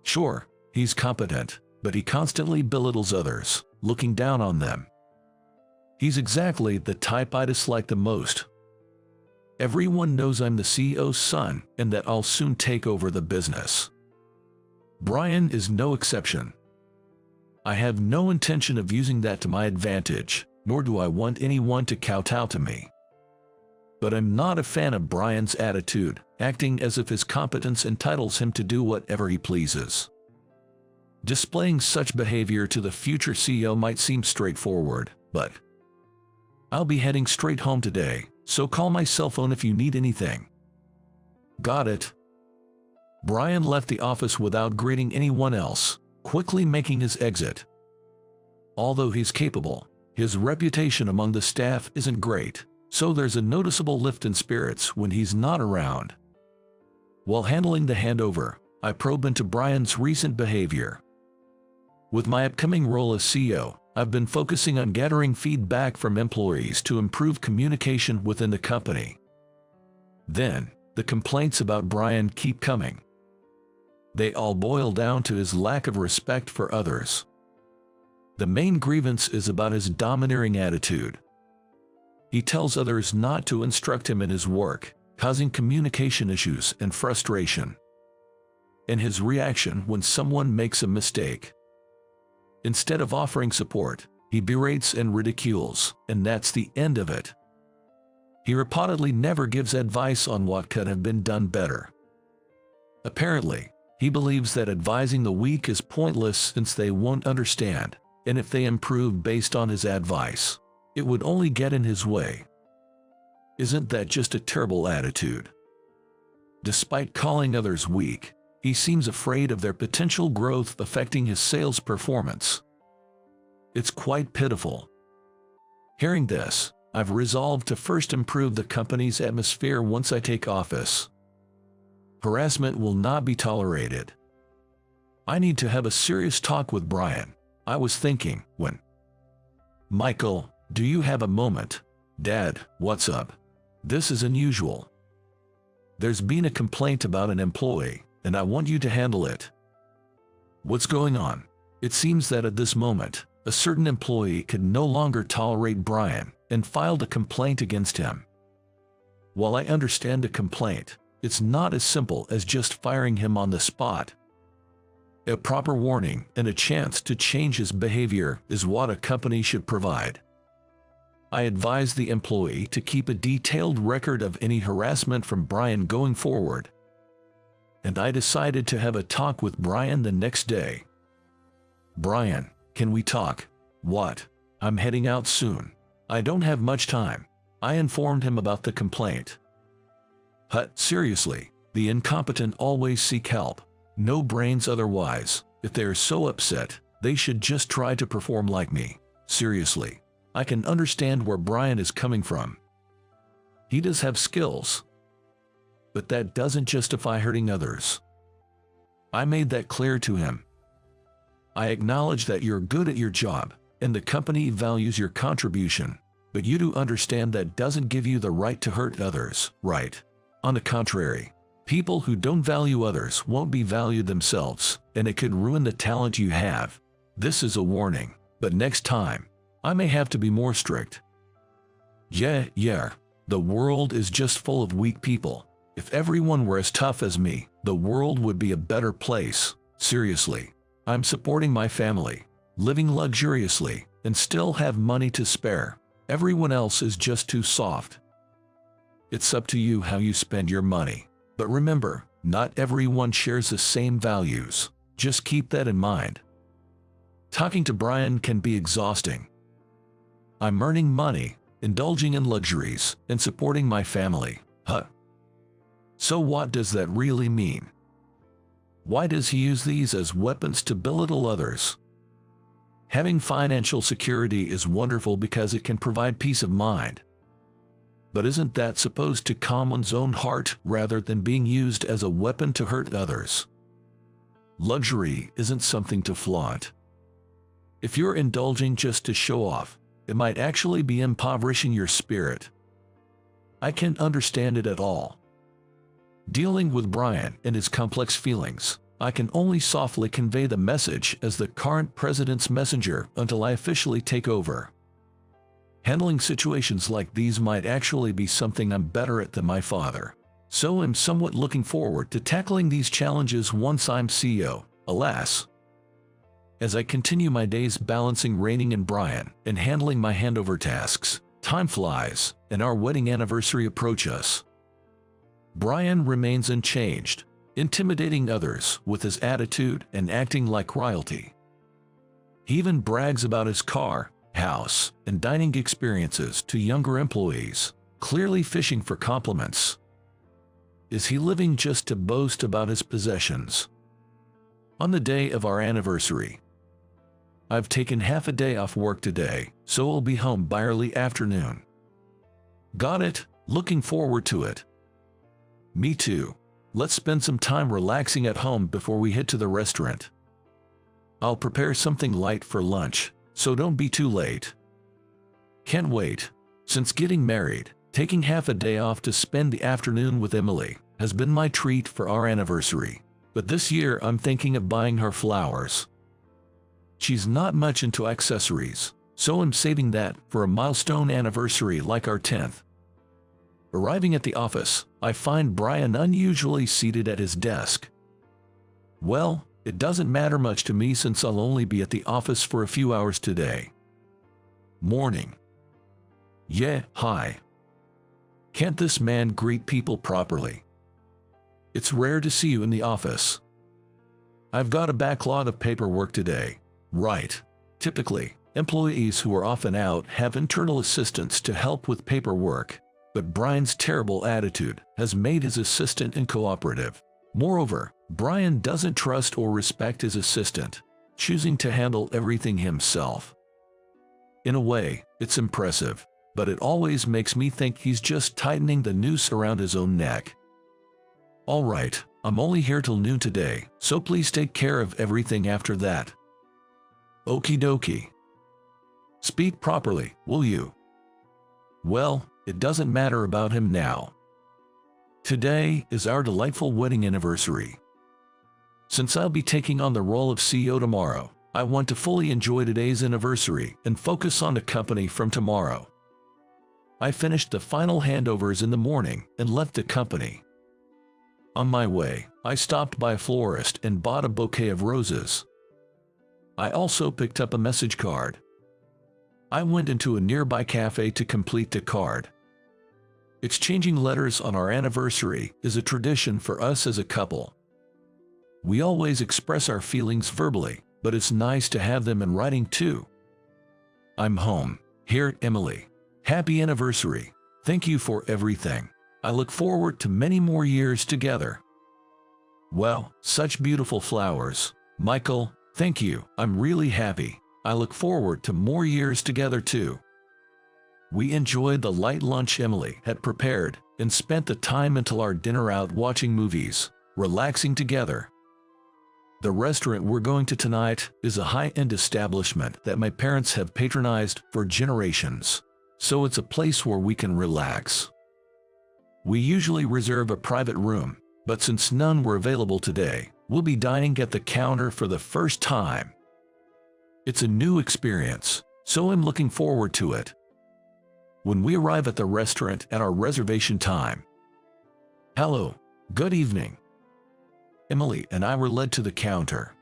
A: Sure, he's competent, but he constantly belittles others, looking down on them. He's exactly the type I dislike the most. Everyone knows I'm the CEO's son and that I'll soon take over the business. Brian is no exception. I have no intention of using that to my advantage, nor do I want anyone to kowtow to me. But I'm not a fan of Brian's attitude, acting as if his competence entitles him to do whatever he pleases. Displaying such behavior to the future CEO might seem straightforward, but I'll be heading straight home today, so call my cell phone if you need anything. Got it. Brian left the office without greeting anyone else, quickly making his exit. Although he's capable, his reputation among the staff isn't great, so there's a noticeable lift in spirits when he's not around. While handling the handover, I probe into Brian's recent behavior. With my upcoming role as CEO, I've been focusing on gathering feedback from employees to improve communication within the company. Then, the complaints about Brian keep coming. They all boil down to his lack of respect for others. The main grievance is about his domineering attitude. He tells others not to instruct him in his work, causing communication issues and frustration. And his reaction when someone makes a mistake. Instead of offering support, he berates and ridicules, and that's the end of it. He reportedly never gives advice on what could have been done better. Apparently, he believes that advising the weak is pointless since they won't understand, and if they improve based on his advice, it would only get in his way. Isn't that just a terrible attitude? Despite calling others weak, he seems afraid of their potential growth affecting his sales performance. It's quite pitiful. Hearing this, I've resolved to first improve the company's atmosphere once I take office. Harassment will not be tolerated. I need to have a serious talk with Brian. I was thinking, when Michael, do you have a moment? Dad, what's up? This is unusual. There's been a complaint about an employee, and I want you to handle it. What's going on? It seems that at this moment, a certain employee could no longer tolerate Brian and filed a complaint against him. While I understand a complaint, it's not as simple as just firing him on the spot. A proper warning and a chance to change his behavior is what a company should provide. I advise the employee to keep a detailed record of any harassment from Brian going forward. And I decided to have a talk with Brian the next day. Brian, can we talk? What? I'm heading out soon. I don't have much time. I informed him about the complaint. "Hut, seriously, the incompetent always seek help. No brains otherwise. If they are so upset, they should just try to perform like me. Seriously. I can understand where Brian is coming from. He does have skills. But that doesn't justify hurting others." I made that clear to him. "I acknowledge that you're good at your job, and the company values your contribution, but you do understand that doesn't give you the right to hurt others, right? On the contrary, people who don't value others won't be valued themselves, and it could ruin the talent you have. This is a warning, but next time, I may have to be more strict." Yeah, the world is just full of weak people. If everyone were as tough as me, the world would be a better place. Seriously, I'm supporting my family, living luxuriously, and still have money to spare. Everyone else is just too soft. It's up to you how you spend your money. But remember, not everyone shares the same values. Just keep that in mind. Talking to Brian can be exhausting. I'm earning money, indulging in luxuries, and supporting my family. So what does that really mean? Why does he use these as weapons to belittle others? Having financial security is wonderful because it can provide peace of mind. But isn't that supposed to calm one's own heart rather than being used as a weapon to hurt others? Luxury isn't something to flaunt. If you're indulging just to show off, it might actually be impoverishing your spirit. I can't understand it at all. Dealing with Brian and his complex feelings, I can only softly convey the message as the current president's messenger until I officially take over. Handling situations like these might actually be something I'm better at than my father. So I'm somewhat looking forward to tackling these challenges once I'm CEO, alas. As I continue my days balancing reigning in Brian and handling my handover tasks, time flies, and our wedding anniversary approaches us. Brian remains unchanged, intimidating others with his attitude and acting like royalty. He even brags about his car, house, and dining experiences to younger employees, clearly fishing for compliments. Is he living just to boast about his possessions? On the day of our anniversary, I've taken half a day off work today, so I'll be home by early afternoon. Got it? Looking forward to it. Me too. Let's spend some time relaxing at home before we head to the restaurant. I'll prepare something light for lunch, so don't be too late. Can't wait. Since getting married, taking half a day off to spend the afternoon with Emily has been my treat for our anniversary. But this year I'm thinking of buying her flowers. She's not much into accessories, so I'm saving that for a milestone anniversary like our 10th. Arriving at the office, I find Brian unusually seated at his desk. Well, it doesn't matter much to me since I'll only be at the office for a few hours today. Morning. Yeah, hi. Can't this man greet people properly? It's rare to see you in the office. I've got a backlog of paperwork today. Right. Typically, employees who are often out have internal assistants to help with paperwork. But Brian's terrible attitude has made his assistant uncooperative. Moreover, Brian doesn't trust or respect his assistant, choosing to handle everything himself. In a way, it's impressive, but it always makes me think he's just tightening the noose around his own neck. All right, I'm only here till noon today, so please take care of everything after that. Okie dokie. Speak properly, will you? Well, it doesn't matter about him now. Today is our delightful wedding anniversary. Since I'll be taking on the role of CEO tomorrow, I want to fully enjoy today's anniversary and focus on the company from tomorrow. I finished the final handovers in the morning and left the company. On my way, I stopped by a florist and bought a bouquet of roses. I also picked up a message card. I went into a nearby cafe to complete the card. Exchanging letters on our anniversary is a tradition for us as a couple. We always express our feelings verbally, but it's nice to have them in writing too. I'm home. Here, Emily. Happy anniversary. Thank you for everything. I look forward to many more years together. Well, such beautiful flowers. Michael, thank you. I'm really happy. I look forward to more years together too. We enjoyed the light lunch Emily had prepared and spent the time until our dinner out watching movies, relaxing together. The restaurant we're going to tonight is a high-end establishment that my parents have patronized for generations, so it's a place where we can relax. We usually reserve a private room, but since none were available today, we'll be dining at the counter for the first time. It's a new experience, so I'm looking forward to it. When we arrive at the restaurant at our reservation time. Hello, good evening. Emily and I were led to the counter.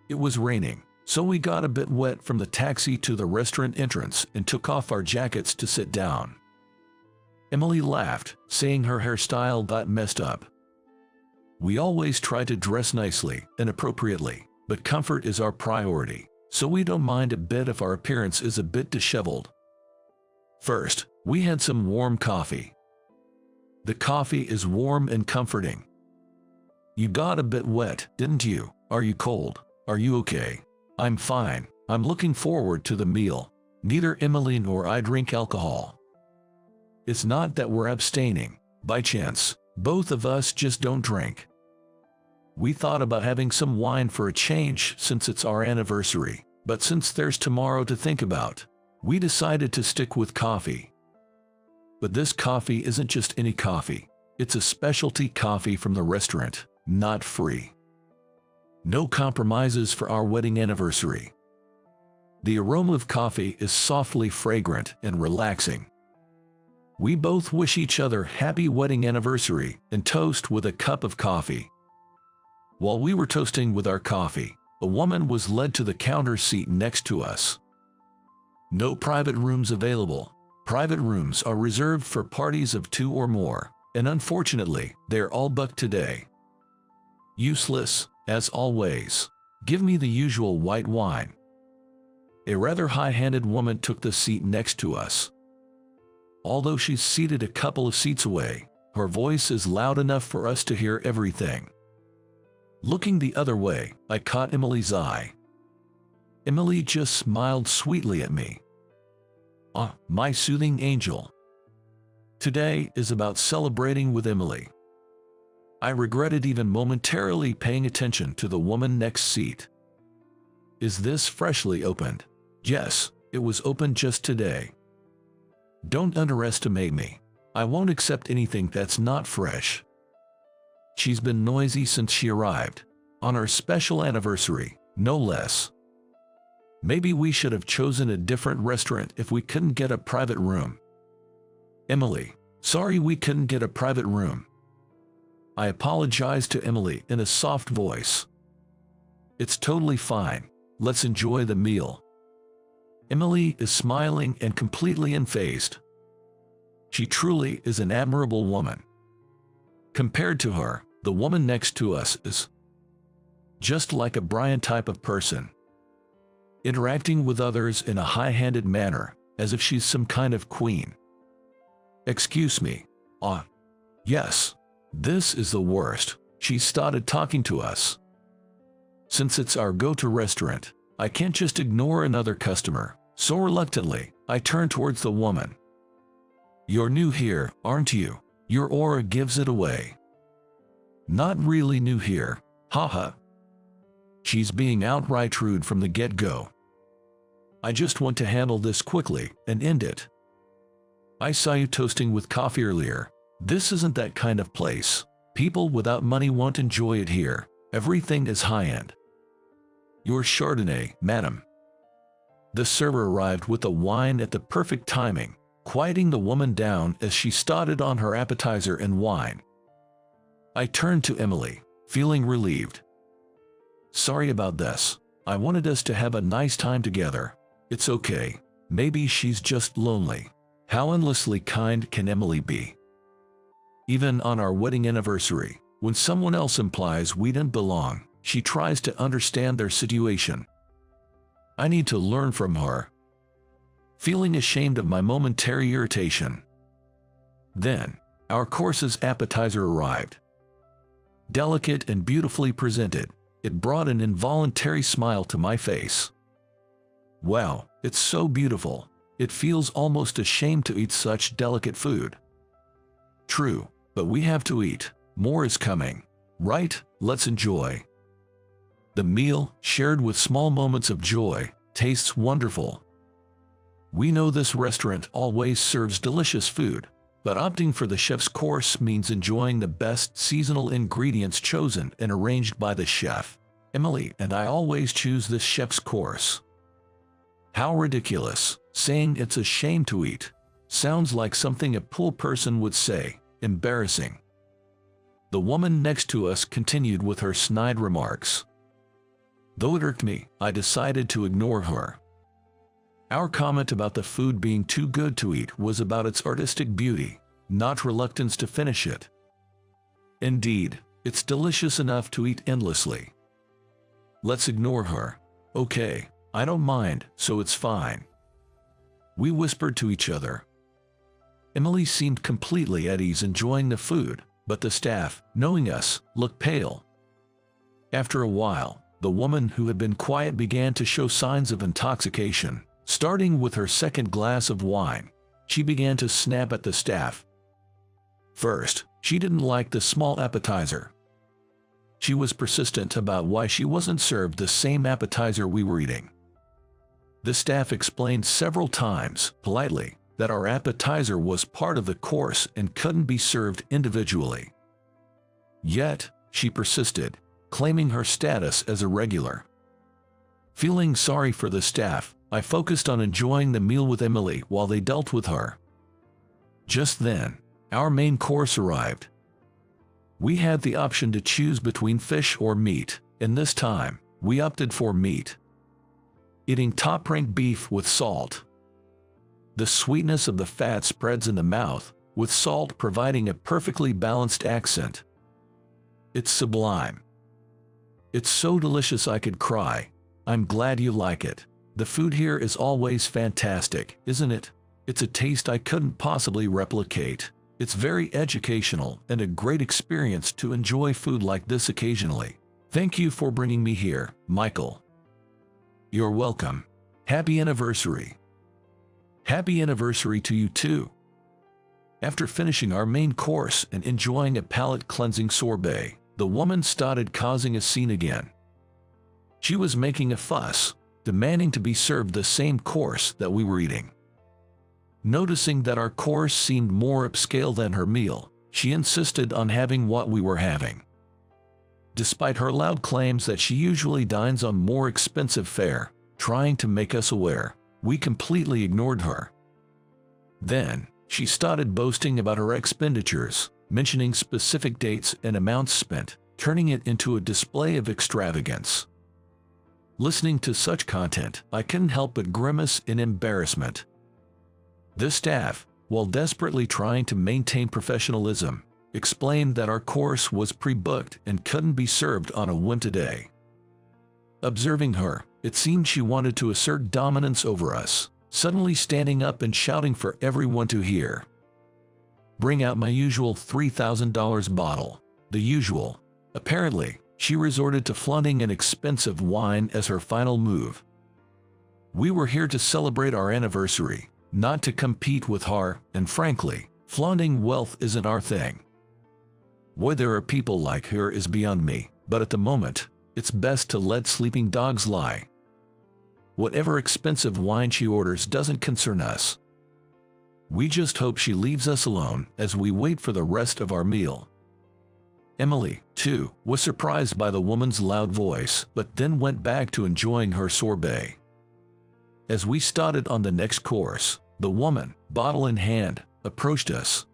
A: It was raining, so we got a bit wet from the taxi to the restaurant entrance and took off our jackets to sit down. Emily laughed, saying her hairstyle got messed up. We always try to dress nicely and appropriately, but comfort is our priority, so we don't mind a bit if our appearance is a bit disheveled. First, we had some warm coffee. The coffee is warm and comforting. You got a bit wet, didn't you? Are you cold? Are you okay? I'm fine. I'm looking forward to the meal. Neither Emily nor I drink alcohol. It's not that we're abstaining. By chance, both of us just don't drink. We thought about having some wine for a change since it's our anniversary, but since there's tomorrow to think about, we decided to stick with coffee. But this coffee isn't just any coffee. It's a specialty coffee from the restaurant, not free. No compromises for our wedding anniversary. The aroma of coffee is softly fragrant and relaxing. We both wish each other happy wedding anniversary and toast with a cup of coffee. While we were toasting with our coffee, a woman was led to the counter seat next to us. No private rooms available. Private rooms are reserved for parties of 2 or more, and unfortunately, they're all booked today. Useless, as always. Give me the usual white wine. A rather high-handed woman took the seat next to us. Although she's seated a couple of seats away, her voice is loud enough for us to hear everything. Looking the other way, I caught Emily's eye. Emily just smiled sweetly at me. Ah, my soothing angel. Today is about celebrating with Emily. I regretted even momentarily paying attention to the woman next seat. Is this freshly opened? Yes, it was opened just today. Don't underestimate me. I won't accept anything that's not fresh. She's been noisy since she arrived. On our special anniversary, no less. Maybe we should have chosen a different restaurant if we couldn't get a private room. Emily, sorry we couldn't get a private room. I apologized to Emily in a soft voice. It's totally fine. Let's enjoy the meal. Emily is smiling and completely unfazed. She truly is an admirable woman. Compared to her, the woman next to us is just like a Brian type of person. Interacting with others in a high-handed manner, as if she's some kind of queen. Excuse me. Yes. This is the worst. She started talking to us. Since it's our go-to restaurant, I can't just ignore another customer, so reluctantly, I turn towards the woman. You're new here, aren't you? Your aura gives it away. Not really new here, haha. She's being outright rude from the get-go. I just want to handle this quickly and end it. I saw you toasting with coffee earlier. This isn't that kind of place. People without money won't enjoy it here. Everything is high-end. Your Chardonnay, madam. The server arrived with the wine at the perfect timing, quieting the woman down as she started on her appetizer and wine. I turned to Emily, feeling relieved. Sorry about this. I wanted us to have a nice time together. It's okay. Maybe she's just lonely. How endlessly kind can Emily be? Even on our wedding anniversary, when someone else implies we didn't belong, she tries to understand their situation. I need to learn from her. Feeling ashamed of my momentary irritation, Then, our course's appetizer arrived. Delicate and beautifully presented, it brought an involuntary smile to my face. Wow, it's so beautiful. It feels almost a shame to eat such delicate food. True, but we have to eat. More is coming. Right, let's enjoy. The meal, shared with small moments of joy, tastes wonderful. We know this restaurant always serves delicious food, but opting for the chef's course means enjoying the best seasonal ingredients chosen and arranged by the chef. Emily and I always choose this chef's course. How ridiculous. Saying it's a shame to eat sounds like something a poor person would say. Embarrassing. The woman next to us continued with her snide remarks. Though it irked me, I decided to ignore her. Our comment about the food being too good to eat was about its artistic beauty, not reluctance to finish it. Indeed, it's delicious enough to eat endlessly. Let's ignore her. Okay, I don't mind, so it's fine. We whispered to each other. Emily seemed completely at ease enjoying the food, but the staff, knowing us, looked pale. After a while, the woman who had been quiet began to show signs of intoxication. Starting with her second glass of wine, she began to snap at the staff. First, she didn't like the small appetizer. She was persistent about why she wasn't served the same appetizer we were eating. The staff explained several times, politely, that our appetizer was part of the course and couldn't be served individually. Yet, she persisted, claiming her status as a regular. Feeling sorry for the staff, I focused on enjoying the meal with Emily while they dealt with her. Just then, our main course arrived. We had the option to choose between fish or meat, and this time, we opted for meat. Eating top-ranked beef with salt. The sweetness of the fat spreads in the mouth, with salt providing a perfectly balanced accent. It's sublime. It's so delicious I could cry. I'm glad you like it. The food here is always fantastic, isn't it? It's a taste I couldn't possibly replicate. It's very educational and a great experience to enjoy food like this occasionally. Thank you for bringing me here, Michael. You're welcome. Happy anniversary. Happy anniversary to you too. After finishing our main course and enjoying a palate-cleansing sorbet, the woman started causing a scene again. She was making a fuss, demanding to be served the same course that we were eating. Noticing that our course seemed more upscale than her meal, she insisted on having what we were having. Despite her loud claims that she usually dines on more expensive fare, trying to make us aware, we completely ignored her. Then, she started boasting about her expenditures, mentioning specific dates and amounts spent, turning it into a display of extravagance. Listening to such content, I couldn't help but grimace in embarrassment. The staff, while desperately trying to maintain professionalism, explained that our course was pre-booked and couldn't be served on a whim today. Observing her, it seemed she wanted to assert dominance over us, suddenly standing up and shouting for everyone to hear. Bring out my usual $3,000 bottle. The usual. Apparently, she resorted to flaunting an expensive wine as her final move. We were here to celebrate our anniversary, not to compete with her, and frankly, flaunting wealth isn't our thing. Why there are people like her is beyond me, but at the moment, it's best to let sleeping dogs lie. Whatever expensive wine she orders doesn't concern us. We just hope she leaves us alone as we wait for the rest of our meal. Emily, too, was surprised by the woman's loud voice, but then went back to enjoying her sorbet. As we started on the next course, the woman, bottle in hand, approached us.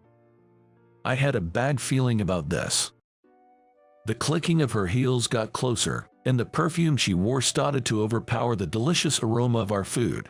A: I had a bad feeling about this. The clicking of her heels got closer, and the perfume she wore started to overpower the delicious aroma of our food.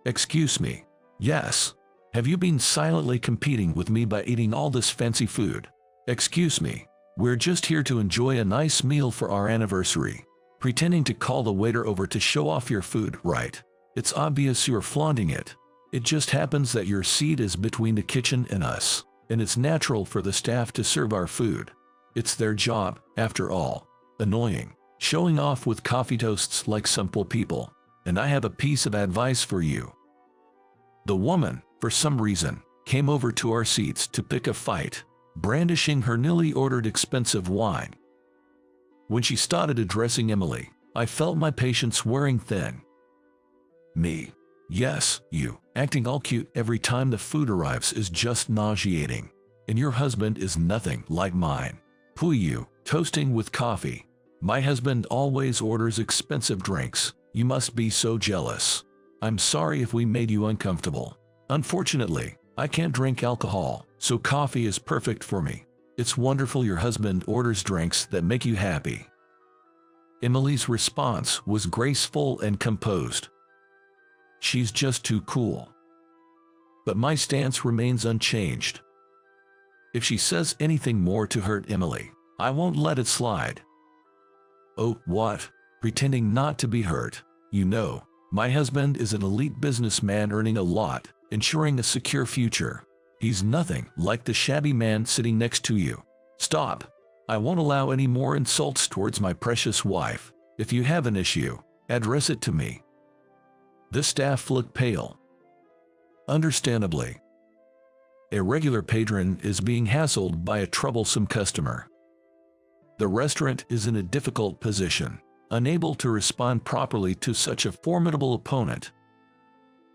A: Excuse me. Yes. Have you been silently competing with me by eating all this fancy food? Excuse me. We're just here to enjoy a nice meal for our anniversary. Pretending to call the waiter over to show off your food, right? It's obvious you're flaunting it. It just happens that your seat is between the kitchen and us, and it's natural for the staff to serve our food. It's their job, after all. Annoying. Showing off with coffee toasts like simple people. And I have a piece of advice for you. The woman, for some reason, came over to our seats to pick a fight, brandishing her newly ordered expensive wine. When she started addressing Emily, I felt my patience wearing thin. Me. Yes, you, acting all cute every time the food arrives is just nauseating. And your husband is nothing like mine. Pooh, you, toasting with coffee. My husband always orders expensive drinks. You must be so jealous. I'm sorry if we made you uncomfortable. Unfortunately, I can't drink alcohol, so coffee is perfect for me. It's wonderful your husband orders drinks that make you happy. Emily's response was graceful and composed. She's just too cool. But my stance remains unchanged. If she says anything more to hurt Emily, I won't let it slide. Oh, what? Pretending not to be hurt. You know, my husband is an elite businessman earning a lot, ensuring a secure future. He's nothing like the shabby man sitting next to you. Stop. I won't allow any more insults towards my precious wife. If you have an issue, address it to me. The staff looked pale. Understandably. A regular patron is being hassled by a troublesome customer. The restaurant is in a difficult position, unable to respond properly to such a formidable opponent.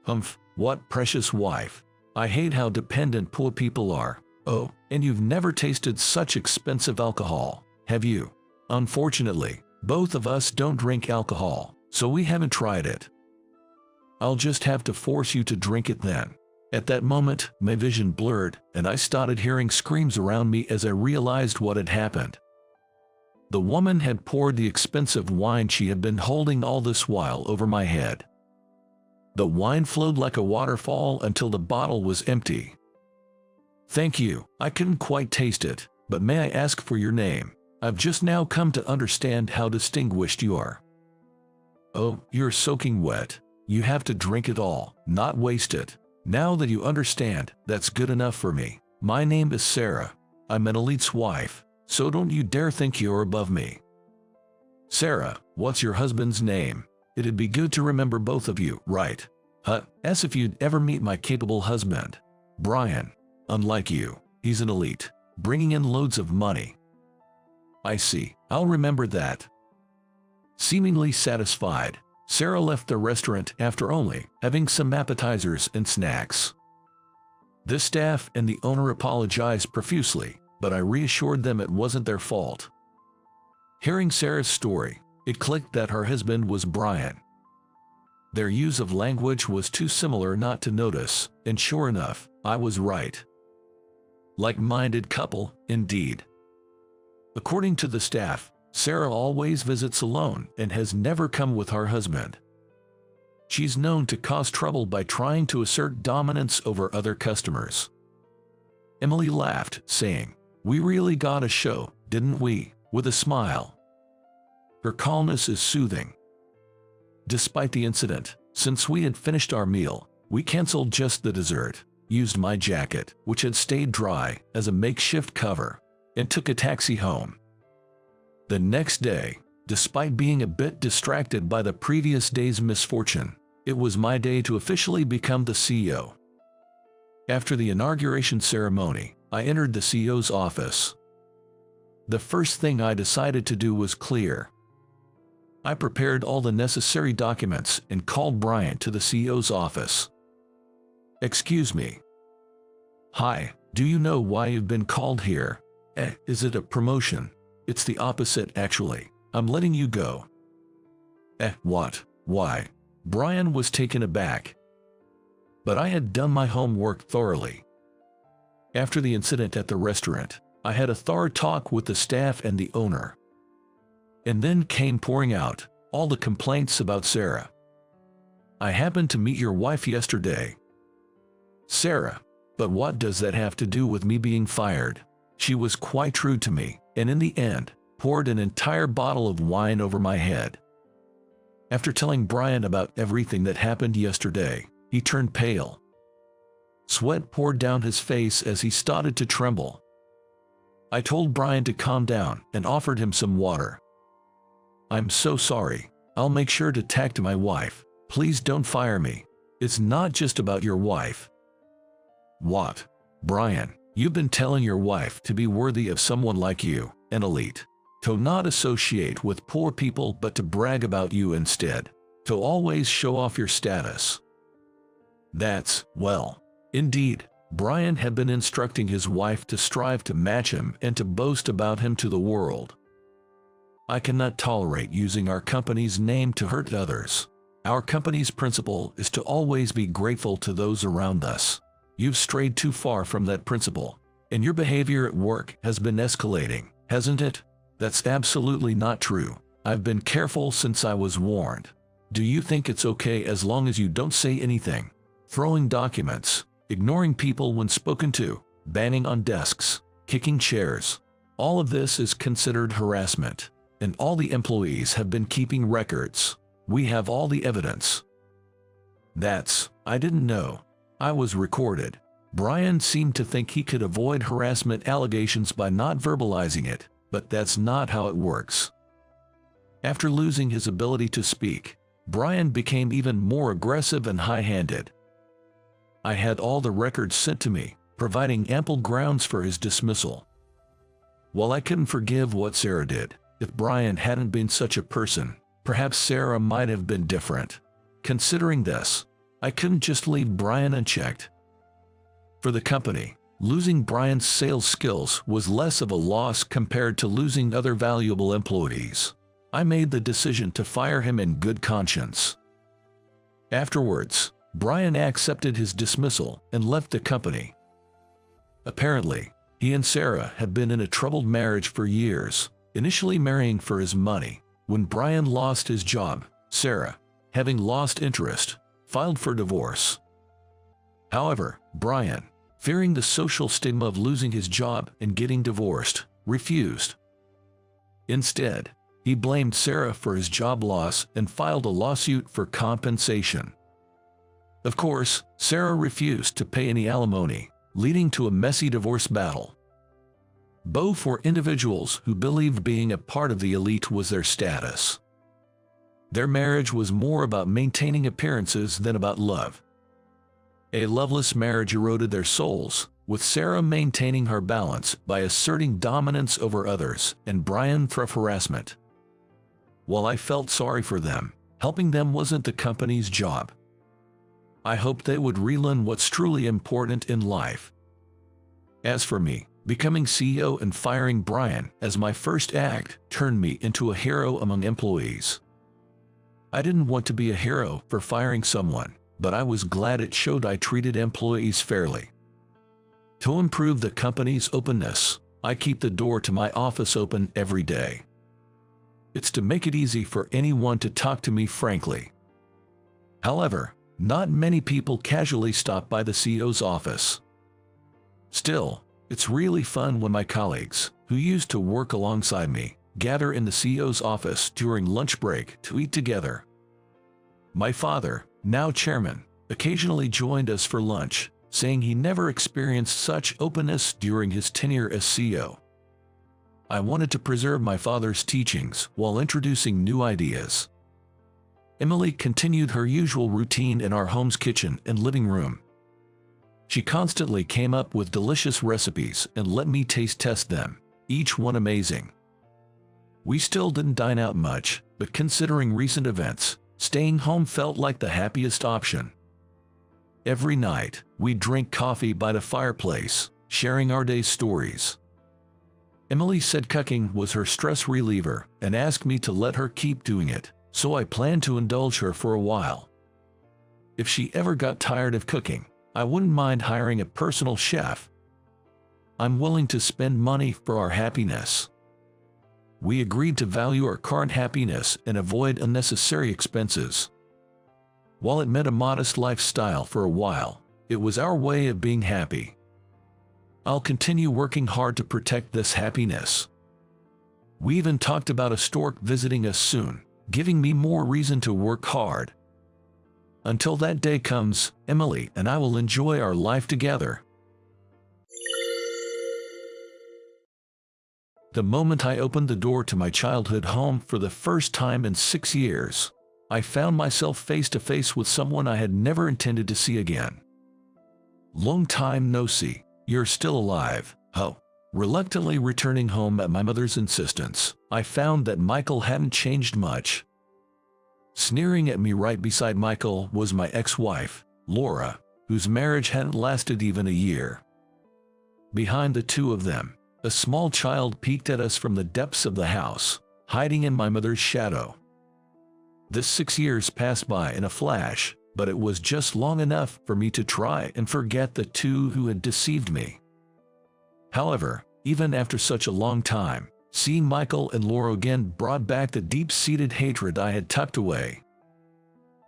A: Humph, what precious wife. I hate how dependent poor people are. Oh, and you've never tasted such expensive alcohol, have you? Unfortunately, both of us don't drink alcohol, so we haven't tried it. I'll just have to force you to drink it then. At that moment, my vision blurred, and I started hearing screams around me as I realized what had happened. The woman had poured the expensive wine she had been holding all this while over my head. The wine flowed like a waterfall until the bottle was empty. Thank you, I couldn't quite taste it, but may I ask for your name? I've just now come to understand how distinguished you are. Oh, you're soaking wet. You have to drink it all, not waste it. Now that you understand, that's good enough for me. My name is Sarah. I'm an elite's wife, so don't you dare think you're above me. Sarah, what's your husband's name? It'd be good to remember both of you, right? As if you'd ever meet my capable husband. Brian. Unlike you, he's an elite, bringing in loads of money. I see, I'll remember that. Seemingly satisfied, Sarah left the restaurant after only having some appetizers and snacks. The staff and the owner apologized profusely, but I reassured them it wasn't their fault. Hearing Sarah's story, it clicked that her husband was Brian. Their use of language was too similar not to notice, and sure enough, I was right. Like-minded couple, indeed. According to the staff, Sarah always visits alone and has never come with her husband. She's known to cause trouble by trying to assert dominance over other customers. Emily laughed, saying, "We really got a show, didn't we?" with a smile. Her calmness is soothing. Despite the incident, since we had finished our meal, we canceled just the dessert, used my jacket, which had stayed dry, as a makeshift cover, and took a taxi home. The next day, despite being a bit distracted by the previous day's misfortune, it was my day to officially become the CEO. After the inauguration ceremony, I entered the CEO's office. The first thing I decided to do was clear. I prepared all the necessary documents and called Brian to the CEO's office. "Excuse me." "Hi, do you know why you've been called here?" Is it a promotion?" "It's the opposite, actually. I'm letting you go." What? Why?" Brian was taken aback. But I had done my homework thoroughly. After the incident at the restaurant, I had a thorough talk with the staff and the owner. And then came pouring out all the complaints about Sarah. "I happened to meet your wife yesterday." "Sarah, but what does that have to do with me being fired? She was quite rude to me, and in the end, poured an entire bottle of wine over my head." After telling Brian about everything that happened yesterday, he turned pale. Sweat poured down his face as he started to tremble. I told Brian to calm down and offered him some water. "I'm so sorry. I'll make sure to talk to my wife. Please don't fire me. It's not just about your wife." "What? Brian, you've been telling your wife to be worthy of someone like you, an elite. To not associate with poor people but to brag about you instead. To always show off your status." Well, indeed, Brian had been instructing his wife to strive to match him and to boast about him to the world. I cannot tolerate using our company's name to hurt others. Our company's principle is to always be grateful to those around us. You've strayed too far from that principle, and your behavior at work has been escalating, hasn't it? That's absolutely not true. I've been careful since I was warned. Do you think it's okay as long as you don't say anything? Throwing documents, ignoring people when spoken to, banging on desks, kicking chairs. All of this is considered harassment, and all the employees have been keeping records. We have all the evidence. I didn't know. I was recorded. Brian seemed to think he could avoid harassment allegations by not verbalizing it, but that's not how it works. After losing his ability to speak, Brian became even more aggressive and high-handed. I had all the records sent to me, providing ample grounds for his dismissal. While I couldn't forgive what Sarah did, if Brian hadn't been such a person, perhaps Sarah might have been different. Considering this, I couldn't just leave Brian unchecked. For the company, losing Brian's sales skills was less of a loss compared to losing other valuable employees. I made the decision to fire him in good conscience. Afterwards, Brian accepted his dismissal and left the company. Apparently, he and Sarah had been in a troubled marriage for years, initially marrying for his money. When Brian lost his job, Sarah, having lost interest, filed for divorce. However, Brian, fearing the social stigma of losing his job and getting divorced, refused. Instead, he blamed Sarah for his job loss and filed a lawsuit for compensation. Of course, Sarah refused to pay any alimony, leading to a messy divorce battle. Both were individuals who believed being a part of the elite was their status. Their marriage was more about maintaining appearances than about love. A loveless marriage eroded their souls, with Sarah maintaining her balance by asserting dominance over others and Brian through harassment. While I felt sorry for them, helping them wasn't the company's job. I hoped they would relearn what's truly important in life. As for me, becoming CEO and firing Brian as my first act turned me into a hero among employees. I didn't want to be a hero for firing someone, but I was glad it showed I treated employees fairly. To improve the company's openness, I keep the door to my office open every day. It's to make it easy for anyone to talk to me frankly. However, not many people casually stop by the CEO's office. Still, it's really fun when my colleagues, who used to work alongside me, gather in the CEO's office during lunch break to eat together. My father, now chairman, occasionally joined us for lunch, saying he never experienced such openness during his tenure as CEO. I wanted to preserve my father's teachings while introducing new ideas. Emily continued her usual routine in our home's kitchen and living room. She constantly came up with delicious recipes and let me taste test them, each one amazing. We still didn't dine out much, but considering recent events, staying home felt like the happiest option. Every night, we'd drink coffee by the fireplace, sharing our day's stories. Emily said cooking was her stress reliever and asked me to let her keep doing it, so I planned to indulge her for a while. If she ever got tired of cooking, I wouldn't mind hiring a personal chef. I'm willing to spend money for our happiness. We agreed to value our current happiness and avoid unnecessary expenses. While it meant a modest lifestyle for a while, it was our way of being happy. I'll continue working hard to protect this happiness. We even talked about a stork visiting us soon, giving me more reason to work hard. Until that day comes, Emily and I will enjoy our life together. The moment I opened the door to my childhood home for the first time in 6 years, I found myself face to face with someone I had never intended to see again. Long time no see, you're still alive, oh. Reluctantly returning home at my mother's insistence, I found that Michael hadn't changed much. Sneering at me right beside Michael was my ex-wife, Laura, whose marriage hadn't lasted even a year. Behind the two of them, a small child peeked at us from the depths of the house, hiding in my mother's shadow. This 6 years passed by in a flash, but it was just long enough for me to try and forget the two who had deceived me. However, even after such a long time, seeing Michael and Laura again brought back the deep-seated hatred I had tucked away.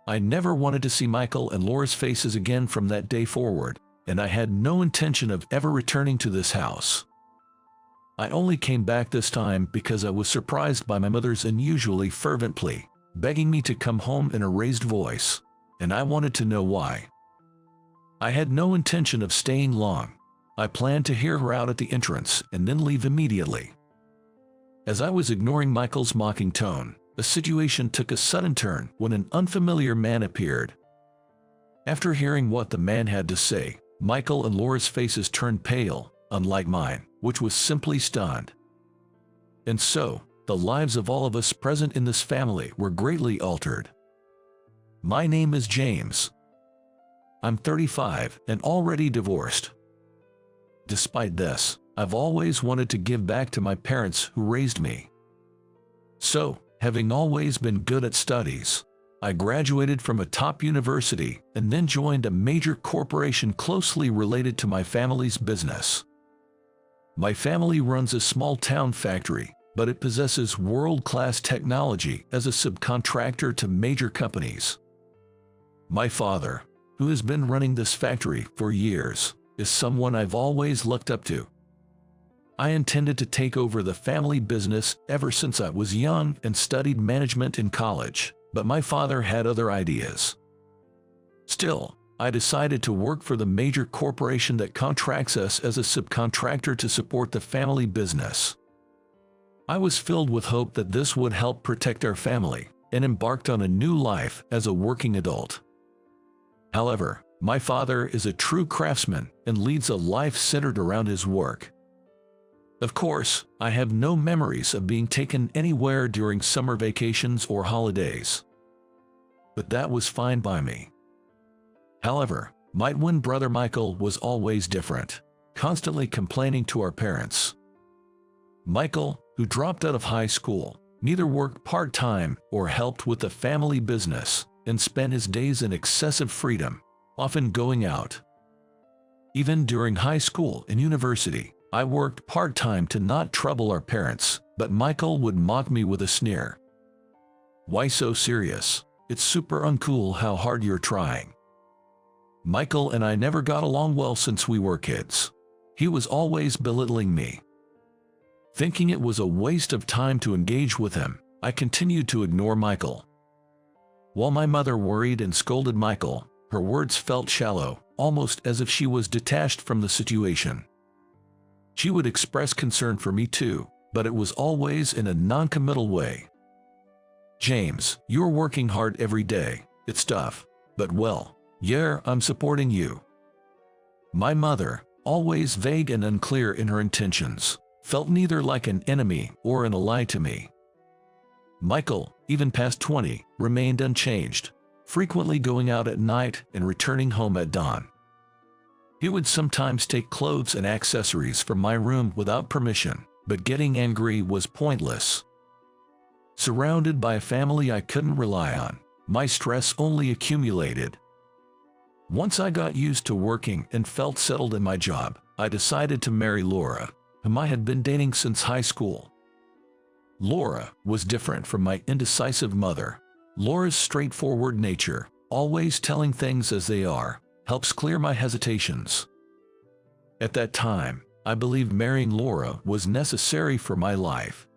A: I never wanted to see Michael and Laura's faces again from that day forward, and I had no intention of ever returning to this house. I only came back this time because I was surprised by my mother's unusually fervent plea, begging me to come home in a raised voice, and I wanted to know why. I had no intention of staying long. I planned to hear her out at the entrance and then leave immediately. As I was ignoring Michael's mocking tone, the situation took a sudden turn when an unfamiliar man appeared. After hearing what the man had to say, Michael and Laura's faces turned pale, unlike mine, which was simply stunned. And so, the lives of all of us present in this family were greatly altered. My name is James. I'm 35 and already divorced. Despite this, I've always wanted to give back to my parents who raised me. So, having always been good at studies, I graduated from a top university and then joined a major corporation closely related to my family's business. My family runs a small-town factory, but it possesses world-class technology as a subcontractor to major companies. My father, who has been running this factory for years, is someone I've always looked up to. I intended to take over the family business ever since I was young and studied management in college, but my father had other ideas. Still, I decided to work for the major corporation that contracts us as a subcontractor to support the family business. I was filled with hope that this would help protect our family, and embarked on a new life as a working adult. However, my father is a true craftsman and leads a life centered around his work. Of course, I have no memories of being taken anywhere during summer vacations or holidays. But that was fine by me. However, my twin brother Michael was always different, constantly complaining to our parents. Michael, who dropped out of high school, neither worked part-time or helped with the family business, and spent his days in excessive freedom, often going out. Even during high school and university, I worked part-time to not trouble our parents, but Michael would mock me with a sneer. "Why so serious? It's super uncool how hard you're trying." Michael and I never got along well since we were kids. He was always belittling me. Thinking it was a waste of time to engage with him, I continued to ignore Michael. While my mother worried and scolded Michael, her words felt shallow, almost as if she was detached from the situation. She would express concern for me too, but it was always in a non-committal way. "James, you're working hard every day. It's tough, but well, yeah, I'm supporting you." My mother, always vague and unclear in her intentions, felt neither like an enemy or an ally to me. Michael, even past 20, remained unchanged, frequently going out at night and returning home at dawn. He would sometimes take clothes and accessories from my room without permission, but getting angry was pointless. Surrounded by a family I couldn't rely on, my stress only accumulated. Once I got used to working and felt settled in my job, I decided to marry Laura, whom I had been dating since high school. Laura was different from my indecisive mother. Laura's straightforward nature, always telling things as they are, helps clear my hesitations. At that time, I believed marrying Laura was necessary for my life.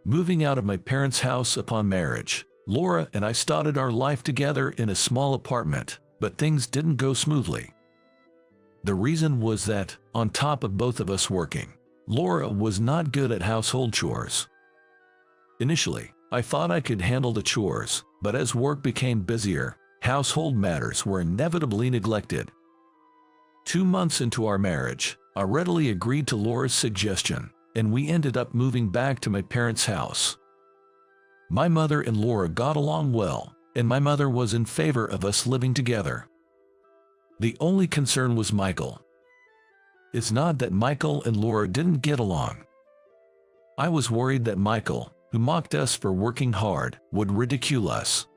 A: Moving out of my parents' house upon marriage, Laura and I started our life together in a small apartment, but things didn't go smoothly. The reason was that, on top of both of us working, Laura was not good at household chores. Initially, I thought I could handle the chores, but as work became busier, household matters were inevitably neglected. 2 months into our marriage, I readily agreed to Laura's suggestion, and we ended up moving back to my parents' house. My mother and Laura got along well, and my mother was in favor of us living together. The only concern was Michael. It's not that Michael and Laura didn't get along. I was worried that Michael, who mocked us for working hard, would ridicule us.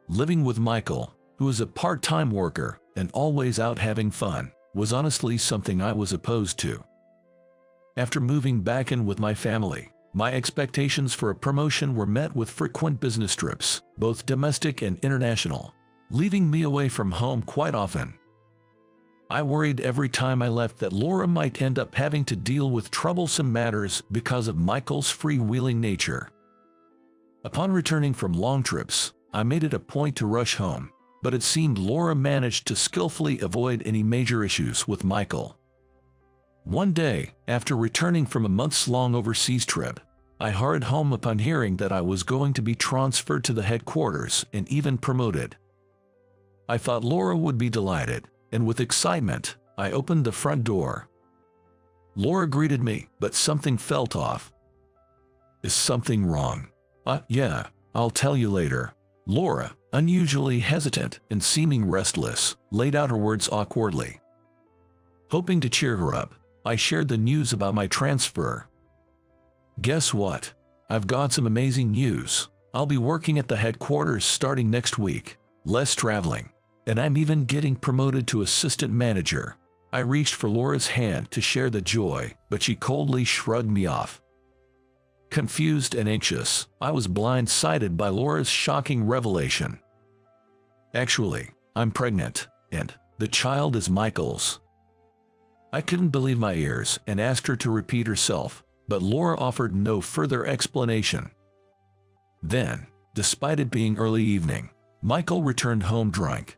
A: Living with Michael, who was a part-time worker and always out having fun, was honestly something I was opposed to. After moving back in with my family, my expectations for a promotion were met with frequent business trips, both domestic and international, leaving me away from home quite often. I worried every time I left that Laura might end up having to deal with troublesome matters because of Michael's freewheeling nature. Upon returning from long trips, I made it a point to rush home, but it seemed Laura managed to skillfully avoid any major issues with Michael. One day, after returning from a months-long overseas trip, I hurried home upon hearing that I was going to be transferred to the headquarters and even promoted. I thought Laura would be delighted, and with excitement, I opened the front door. Laura greeted me, but something felt off. "Is something wrong?" Yeah, I'll tell you later." Laura, unusually hesitant and seeming restless, laid out her words awkwardly. Hoping to cheer her up, I shared the news about my transfer. "Guess what? I've got some amazing news. I'll be working at the headquarters starting next week, less traveling, and I'm even getting promoted to assistant manager." I reached for Laura's hand to share the joy, but she coldly shrugged me off. Confused and anxious, I was blindsided by Laura's shocking revelation. "Actually, I'm pregnant, and the child is Michael's." I couldn't believe my ears and asked her to repeat herself, but Laura offered no further explanation. Then, despite it being early evening, Michael returned home drunk.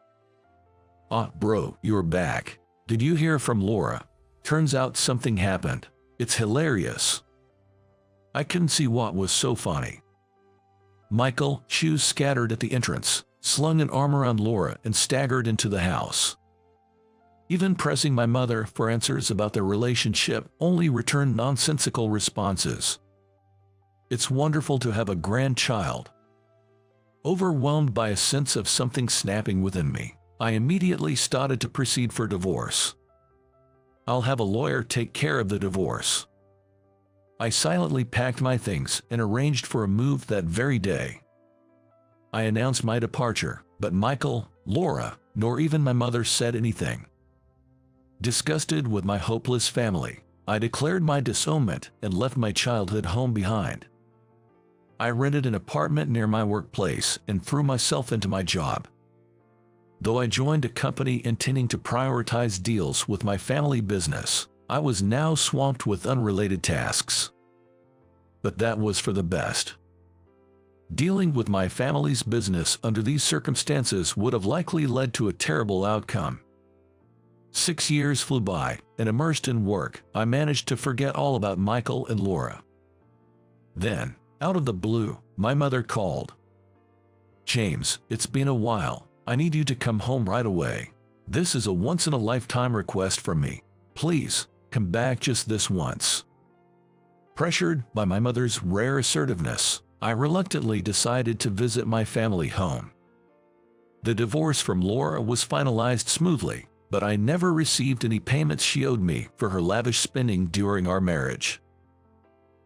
A: Bro, you're back. Did you hear from Laura? Turns out something happened. It's hilarious." I couldn't see what was so funny. Michael, shoes scattered at the entrance, slung an arm around Laura and staggered into the house. Even pressing my mother for answers about their relationship only returned nonsensical responses. "It's wonderful to have a grandchild." Overwhelmed by a sense of something snapping within me, I immediately started to proceed for divorce. "I'll have a lawyer take care of the divorce." I silently packed my things and arranged for a move that very day. I announced my departure, but Michael, Laura, nor even my mother said anything. Disgusted with my hopeless family, I declared my disownment and left my childhood home behind. I rented an apartment near my workplace and threw myself into my job. Though I joined a company intending to prioritize deals with my family business, I was now swamped with unrelated tasks. But that was for the best. Dealing with my family's business under these circumstances would have likely led to a terrible outcome. 6 years flew by, and immersed in work, I managed to forget all about Michael and Laura. Then, out of the blue, my mother called. "James, it's been a while. I need you to come home right away. This is a once-in-a-lifetime request from me. Please, come back just this once." Pressured by my mother's rare assertiveness, I reluctantly decided to visit my family home. The divorce from Laura was finalized smoothly, but I never received any payments she owed me for her lavish spending during our marriage.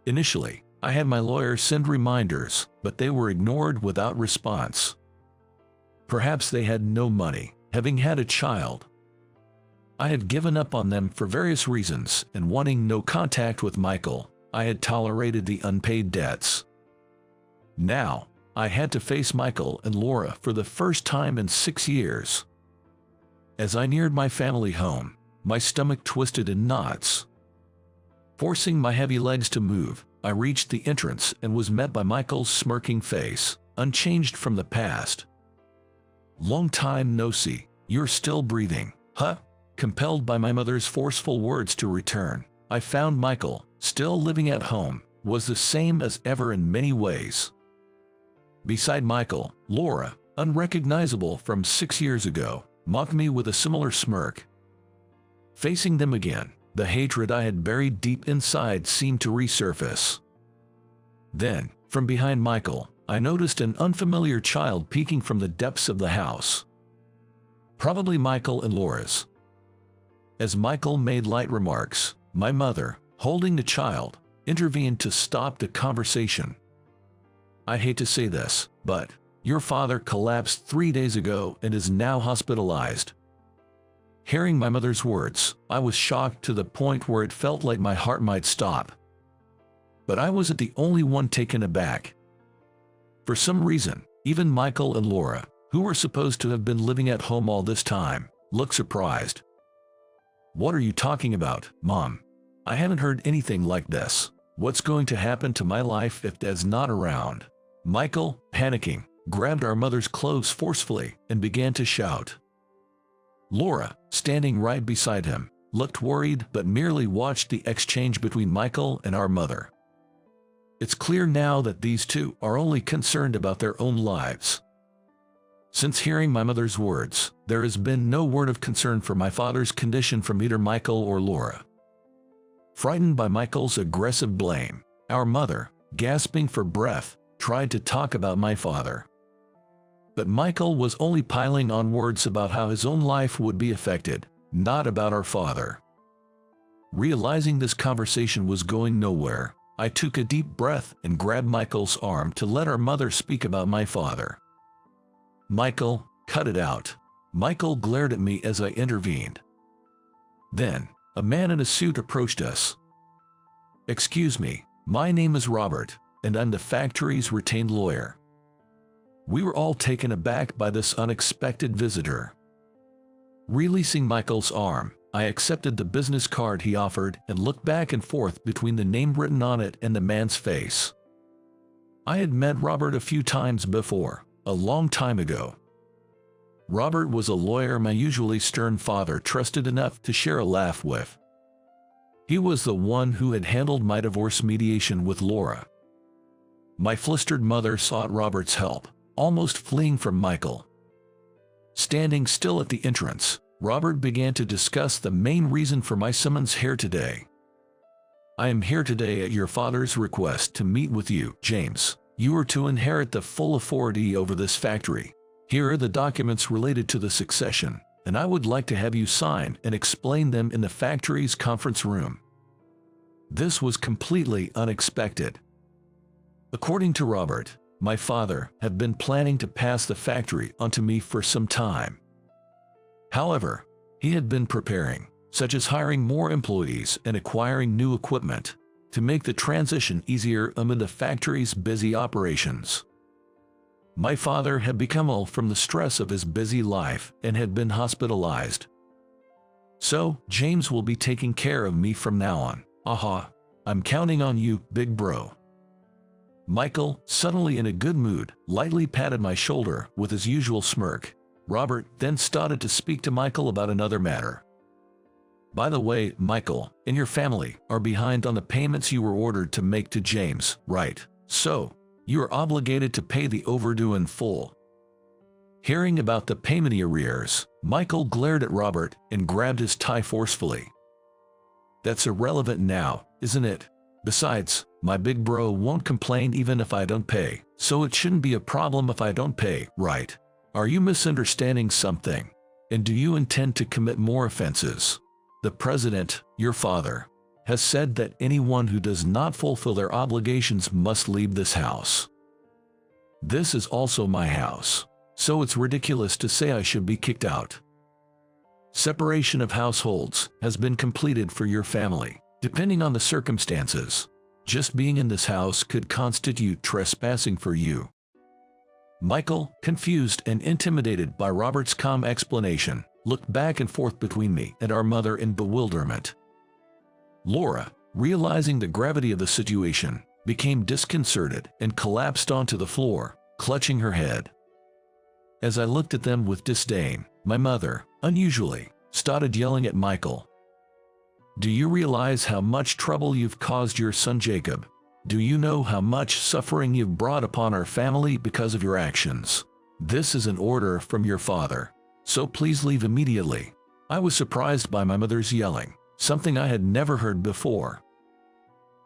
A: Initially, I had my lawyer send reminders, but they were ignored without response. Perhaps they had no money, having had a child. I had given up on them for various reasons, and wanting no contact with Michael, I had tolerated the unpaid debts. Now, I had to face Michael and Laura for the first time in 6 years. As I neared my family home, my stomach twisted in knots. Forcing my heavy legs to move, I reached the entrance and was met by Michael's smirking face. unchanged from the past. "Long time no see, you're still breathing, huh?" Compelled by my mother's forceful words to return, I found Michael, still living at home, was the same as ever in many ways. Beside Michael, Laura, unrecognizable from 6 years ago, mocked me with a similar smirk. Facing them again, the hatred I had buried deep inside seemed to resurface. Then, from behind Michael, I noticed an unfamiliar child peeking from the depths of the house. Probably Michael and Laura's. As Michael made light remarks, my mother, holding the child, intervened to stop the conversation. "I hate to say this, but your father collapsed 3 days ago and is now hospitalized." Hearing my mother's words, I was shocked to the point where it felt like my heart might stop. But I wasn't the only one taken aback. For some reason, even Michael and Laura, who were supposed to have been living at home all this time, looked surprised. "What are you talking about, Mom? I haven't heard anything like this. What's going to happen to my life if Dad's not around?" Michael, panicking, grabbed our mother's clothes forcefully and began to shout. Laura, standing right beside him, looked worried but merely watched the exchange between Michael and our mother. It's clear now that these two are only concerned about their own lives. Since hearing my mother's words, there has been no word of concern for my father's condition from either Michael or Laura. Frightened by Michael's aggressive blame, our mother, gasping for breath, tried to talk about my father. But Michael was only piling on words about how his own life would be affected, not about our father. Realizing this conversation was going nowhere, I took a deep breath and grabbed Michael's arm to let our mother speak about my father. "Michael, cut it out." Michael glared at me as I intervened. Then, a man in a suit approached us. "Excuse me, my name is Robert, and I'm the factory's retained lawyer." We were all taken aback by this unexpected visitor. Releasing Michael's arm, I accepted the business card he offered and looked back and forth between the name written on it and the man's face. I had met Robert a few times before, a long time ago. Robert was a lawyer my usually stern father trusted enough to share a laugh with. He was the one who had handled my divorce mediation with Laura. My flustered mother sought Robert's help, almost fleeing from Michael. Standing still at the entrance, Robert began to discuss the main reason for my summons here today. "I am here today at your father's request to meet with you, James. You are to inherit the full authority over this factory. Here are the documents related to the succession, and I would like to have you sign and explain them in the factory's conference room." This was completely unexpected. According to Robert, my father had been planning to pass the factory onto me for some time. However, he had been preparing, such as hiring more employees and acquiring new equipment, to make the transition easier amid the factory's busy operations. My father had become ill from the stress of his busy life and had been hospitalized. "So, James will be taking care of me from now on. Aha, I'm counting on you, big bro." Michael, suddenly in a good mood, lightly patted my shoulder with his usual smirk. Robert then started to speak to Michael about another matter. "By the way, Michael, and your family are behind on the payments you were ordered to make to James, right? So, you are obligated to pay the overdue in full." Hearing about the payment arrears, Michael glared at Robert and grabbed his tie forcefully. "That's irrelevant now, isn't it? Besides, my big bro won't complain even if I don't pay, so it shouldn't be a problem if I don't pay, right? Are you misunderstanding something? And do you intend to commit more offenses? The president, your father, has said that anyone who does not fulfill their obligations must leave this house. This is also my house, so it's ridiculous to say I should be kicked out. Separation of households has been completed for your family. Depending on the circumstances, just being in this house could constitute trespassing for you." Michael, confused and intimidated by Robert's calm explanation, looked back and forth between me and our mother in bewilderment. Laura, realizing the gravity of the situation, became disconcerted and collapsed onto the floor, clutching her head. As I looked at them with disdain, my mother, unusually, started yelling at Michael. "Do you realize how much trouble you've caused your son Jacob? Do you know how much suffering you've brought upon our family because of your actions? This is an order from your father, so please leave immediately." I was surprised by my mother's yelling, something I had never heard before.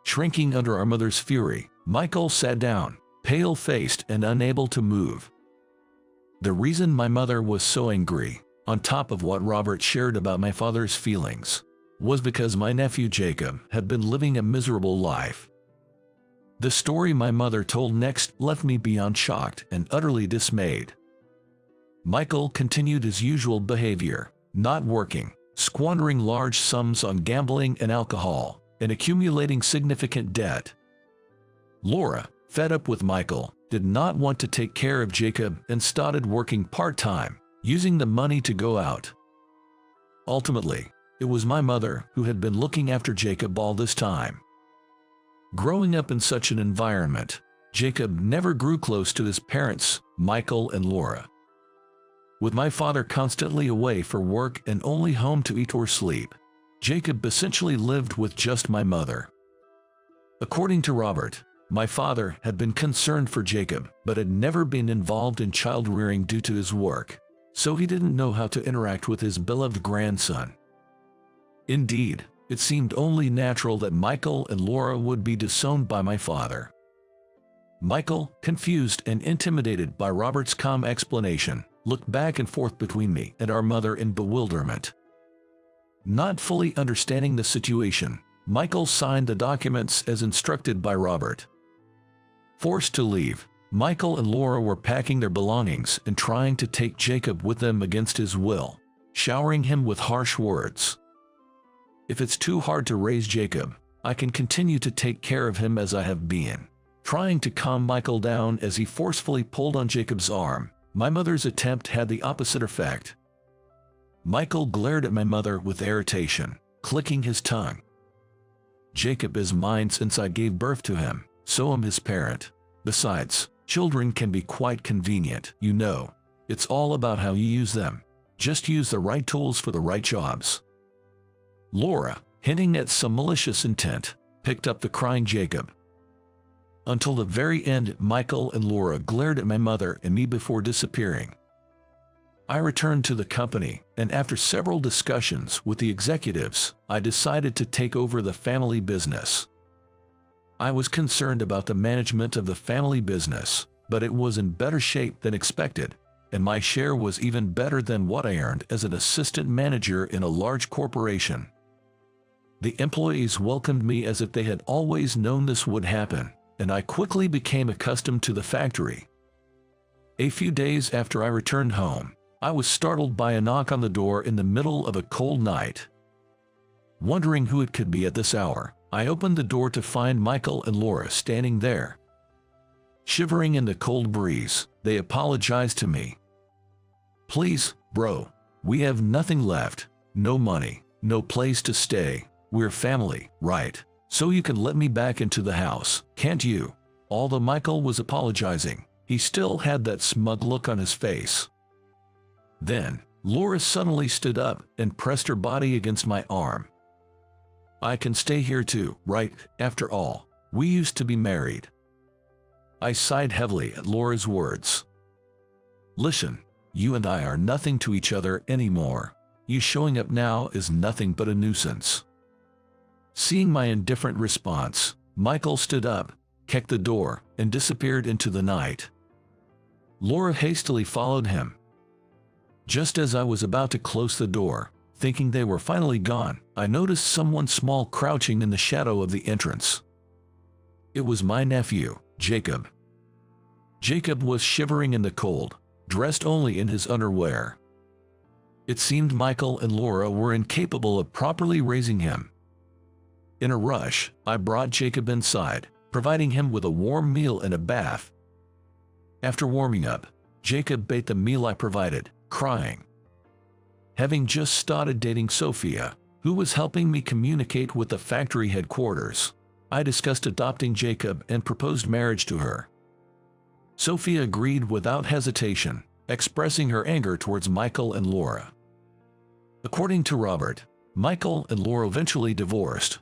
A: Shrinking under our mother's fury, Michael sat down, pale-faced and unable to move. The reason my mother was so angry, on top of what Robert shared about my father's feelings, was because my nephew Jacob had been living a miserable life. The story my mother told next left me beyond shocked and utterly dismayed. Michael continued his usual behavior, not working, squandering large sums on gambling and alcohol, and accumulating significant debt. Laura, fed up with Michael, did not want to take care of Jacob and started working part-time, using the money to go out. Ultimately, it was my mother who had been looking after Jacob all this time. Growing up in such an environment, Jacob never grew close to his parents, Michael and Laura. With my father constantly away for work and only home to eat or sleep, Jacob essentially lived with just my mother. According to Robert, my father had been concerned for Jacob but had never been involved in child rearing due to his work, so he didn't know how to interact with his beloved grandson. Indeed, it seemed only natural that Michael and Laura would be disowned by my father. Michael, confused and intimidated by Robert's calm explanation, looked back and forth between me and our mother in bewilderment. Not fully understanding the situation, Michael signed the documents as instructed by Robert. Forced to leave, Michael and Laura were packing their belongings and trying to take Jacob with them against his will, showering him with harsh words. "If it's too hard to raise Jacob, I can continue to take care of him as I have been." Trying to calm Michael down as he forcefully pulled on Jacob's arm, my mother's attempt had the opposite effect. Michael glared at my mother with irritation, clicking his tongue. "Jacob is mine since I gave birth to him, so am his parent. Besides, children can be quite convenient, you know. It's all about how you use them. Just use the right tools for the right jobs." Laura, hinting at some malicious intent, picked up the crying Jacob. Until the very end, Michael and Laura glared at my mother and me before disappearing. I returned to the company, and after several discussions with the executives, I decided to take over the family business. I was concerned about the management of the family business, but it was in better shape than expected, and my share was even better than what I earned as an assistant manager in a large corporation. The employees welcomed me as if they had always known this would happen, and I quickly became accustomed to the factory. A few days after I returned home, I was startled by a knock on the door in the middle of a cold night. Wondering who it could be at this hour, I opened the door to find Michael and Laura standing there. Shivering in the cold breeze, they apologized to me. "Please, bro, we have nothing left, no money, no place to stay. We're family, right? So you can let me back into the house, can't you?" Although Michael was apologizing, he still had that smug look on his face. Then, Laura suddenly stood up and pressed her body against my arm. "I can stay here too, right? After all, we used to be married." I sighed heavily at Laura's words. "Listen, you and I are nothing to each other anymore. You showing up now is nothing but a nuisance." Seeing my indifferent response, Michael stood up, kicked the door, and disappeared into the night. Laura hastily followed him. Just as I was about to close the door, thinking they were finally gone, I noticed someone small crouching in the shadow of the entrance. It was my nephew, Jacob. Jacob was shivering in the cold, dressed only in his underwear. It seemed Michael and Laura were incapable of properly raising him. In a rush, I brought Jacob inside, providing him with a warm meal and a bath. After warming up, Jacob ate the meal I provided, crying. Having just started dating Sophia, who was helping me communicate with the factory headquarters, I discussed adopting Jacob and proposed marriage to her. Sophia agreed without hesitation, expressing her anger towards Michael and Laura. According to Robert, Michael and Laura eventually divorced.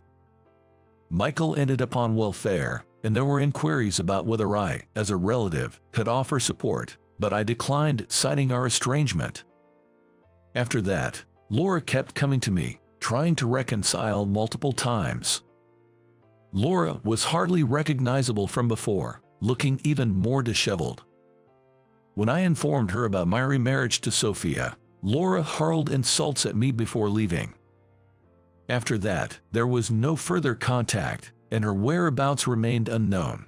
A: Michael ended up on welfare, and there were inquiries about whether I, as a relative, could offer support, but I declined, citing our estrangement. After that, Laura kept coming to me, trying to reconcile multiple times. Laura was hardly recognizable from before, looking even more disheveled. When I informed her about my remarriage to Sophia, Laura hurled insults at me before leaving. After that, there was no further contact, and her whereabouts remained unknown.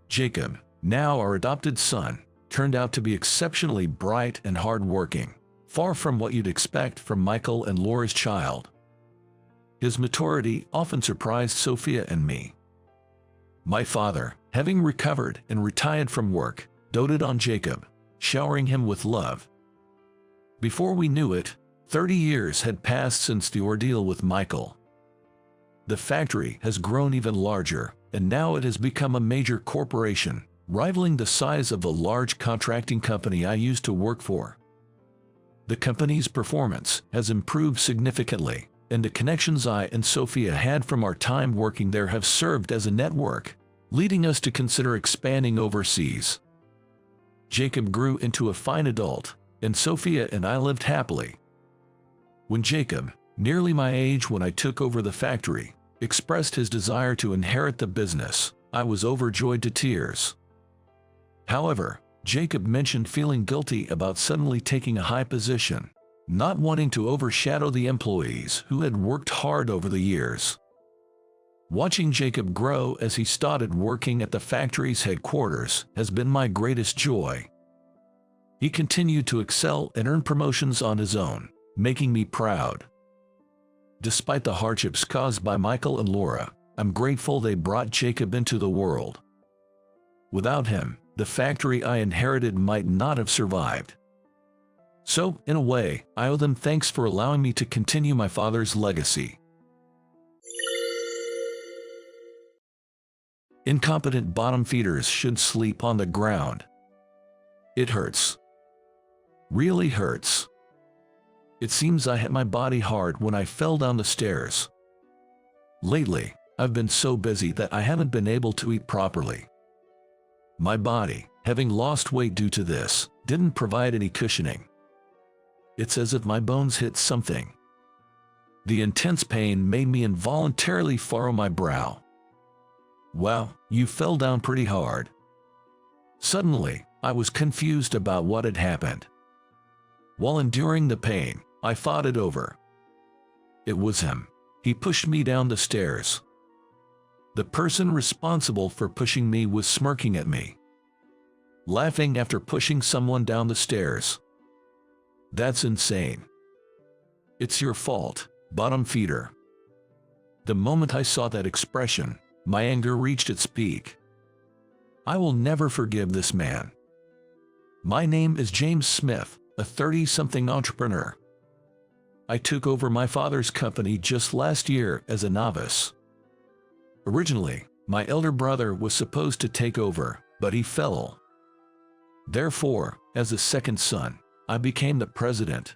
A: Jacob, now our adopted son, turned out to be exceptionally bright and hard-working, far from what you'd expect from Michael and Laura's child. His maturity often surprised Sophia and me. My father, having recovered and retired from work, doted on Jacob, showering him with love. Before we knew it, 30 years had passed since the ordeal with Michael. The factory has grown even larger, and now it has become a major corporation, rivaling the size of the large contracting company I used to work for. The company's performance has improved significantly, and the connections I and Sophia had from our time working there have served as a network, leading us to consider expanding overseas. Jacob grew into a fine adult, and Sophia and I lived happily. When Jacob, nearly my age when I took over the factory, expressed his desire to inherit the business, I was overjoyed to tears. However, Jacob mentioned feeling guilty about suddenly taking a high position, not wanting to overshadow the employees who had worked hard over the years. Watching Jacob grow as he started working at the factory's headquarters has been my greatest joy. He continued to excel and earn promotions on his own, making me proud. Despite the hardships caused by Michael and Laura, I'm grateful they brought Jacob into the world. Without him, the factory I inherited might not have survived. So, in a way, I owe them thanks for allowing me to continue my father's legacy. Incompetent bottom feeders should sleep on the ground. It hurts. Really hurts. It seems I hit my body hard when I fell down the stairs. Lately, I've been so busy that I haven't been able to eat properly. My body, having lost weight due to this, didn't provide any cushioning. It's as if my bones hit something. The intense pain made me involuntarily furrow my brow. Wow, you fell down pretty hard. Suddenly, I was confused about what had happened. While enduring the pain, I thought it over. It was him. He pushed me down the stairs. The person responsible for pushing me was smirking at me, laughing after pushing someone down the stairs. That's insane. It's your fault, bottom feeder. The moment I saw that expression, my anger reached its peak. I will never forgive this man. My name is James Smith, a 30-something entrepreneur. I took over my father's company just last year as a novice. Originally, my elder brother was supposed to take over, but he fell. Therefore, as the second son, I became the president.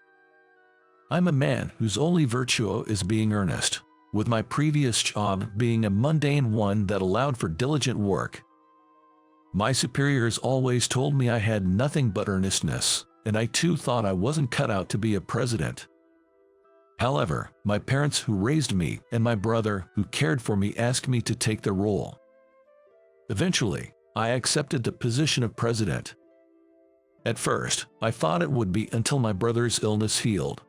A: I'm a man whose only virtue is being earnest, with my previous job being a mundane one that allowed for diligent work. My superiors always told me I had nothing but earnestness, and I too thought I wasn't cut out to be a president. However, my parents who raised me and my brother who cared for me asked me to take the role. Eventually, I accepted the position of president. At first, I thought it would be until my brother's illness healed.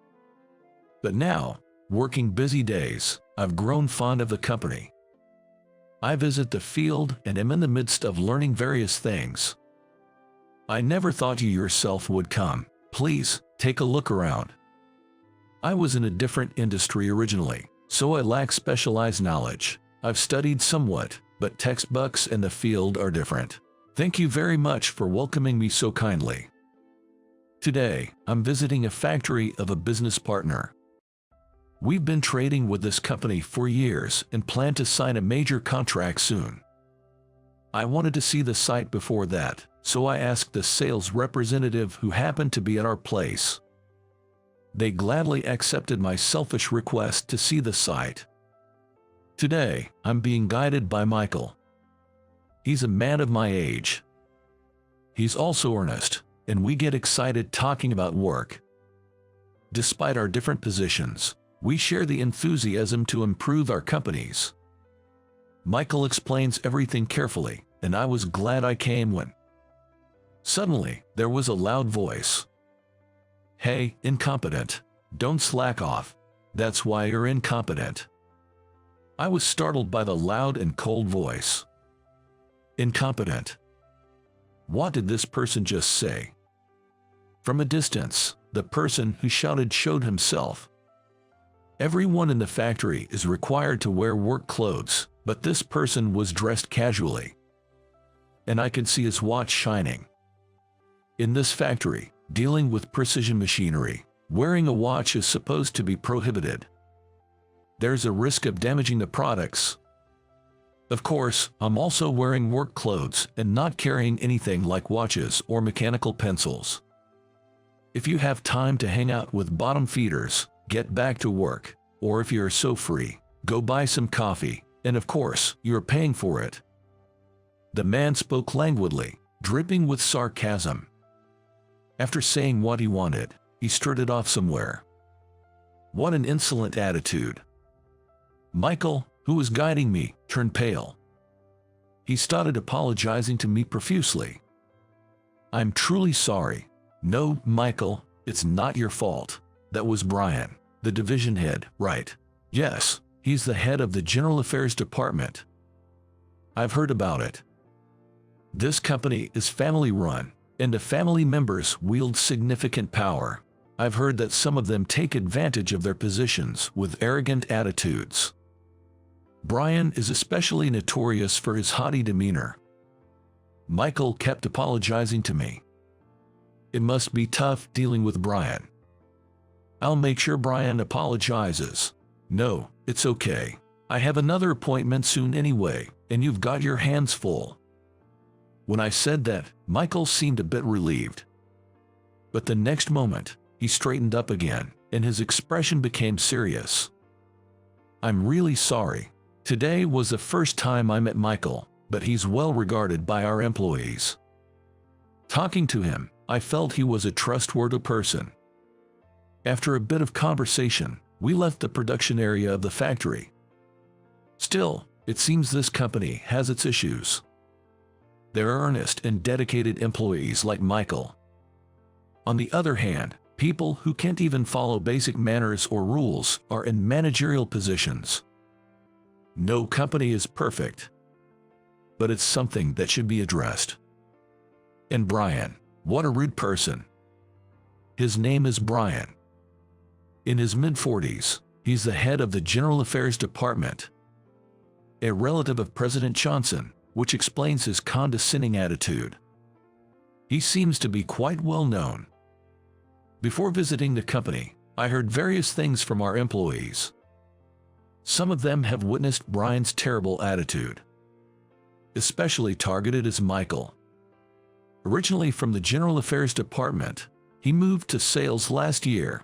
A: But now, working busy days, I've grown fond of the company. I visit the field and am in the midst of learning various things. I never thought you yourself would come. Please, take a look around. I was in a different industry originally, so I lack specialized knowledge. I've studied somewhat, but textbooks and the field are different. Thank you very much for welcoming me so kindly. Today, I'm visiting a factory of a business partner. We've been trading with this company for years and plan to sign a major contract soon. I wanted to see the site before that, so I asked the sales representative who happened to be at our place. They gladly accepted my selfish request to see the site. Today, I'm being guided by Michael. He's a man of my age. He's also earnest, and we get excited talking about work. Despite our different positions, we share the enthusiasm to improve our companies. Michael explains everything carefully, and I was glad I came when. Suddenly, there was a loud voice. "Hey, incompetent, don't slack off. That's why you're incompetent." I was startled by the loud and cold voice. Incompetent. What did this person just say? From a distance, the person who shouted showed himself. Everyone in the factory is required to wear work clothes, but this person was dressed casually. And I could see his watch shining. In this factory, dealing with precision machinery, wearing a watch is supposed to be prohibited. There's a risk of damaging the products. Of course, I'm also wearing work clothes and not carrying anything like watches or mechanical pencils. If you have time to hang out with bottom feeders, get back to work, or if you're so free, go buy some coffee, and of course, you're paying for it. The man spoke languidly, dripping with sarcasm. After saying what he wanted, he strutted off somewhere. What an insolent attitude. Michael, who was guiding me, turned pale. He started apologizing to me profusely. "I'm truly sorry. No, Michael, it's not your fault. That was Brian, the division head, right? Yes, he's the head of the General Affairs Department. I've heard about it. This company is family-run, and the family members wield significant power. I've heard that some of them take advantage of their positions with arrogant attitudes. Brian is especially notorious for his haughty demeanor." Michael kept apologizing to me. "It must be tough dealing with Brian. I'll make sure Brian apologizes." "No, it's okay. I have another appointment soon anyway, and you've got your hands full." When I said that, Michael seemed a bit relieved. But the next moment, he straightened up again, and his expression became serious. "I'm really sorry. Today was the first time I met Michael, but he's well regarded by our employees. Talking to him, I felt he was a trustworthy person." After a bit of conversation, we left the production area of the factory. Still, it seems this company has its issues. There are earnest and dedicated employees like Michael. On the other hand, people who can't even follow basic manners or rules are in managerial positions. No company is perfect, but it's something that should be addressed. And Brian, what a rude person. His name is Brian. In his mid-40s, he's the head of the General Affairs Department, a relative of President Johnson, which explains his condescending attitude. He seems to be quite well known. Before visiting the company, I heard various things from our employees. Some of them have witnessed Brian's terrible attitude. Especially targeted is Michael. Originally from the General Affairs Department, he moved to sales last year.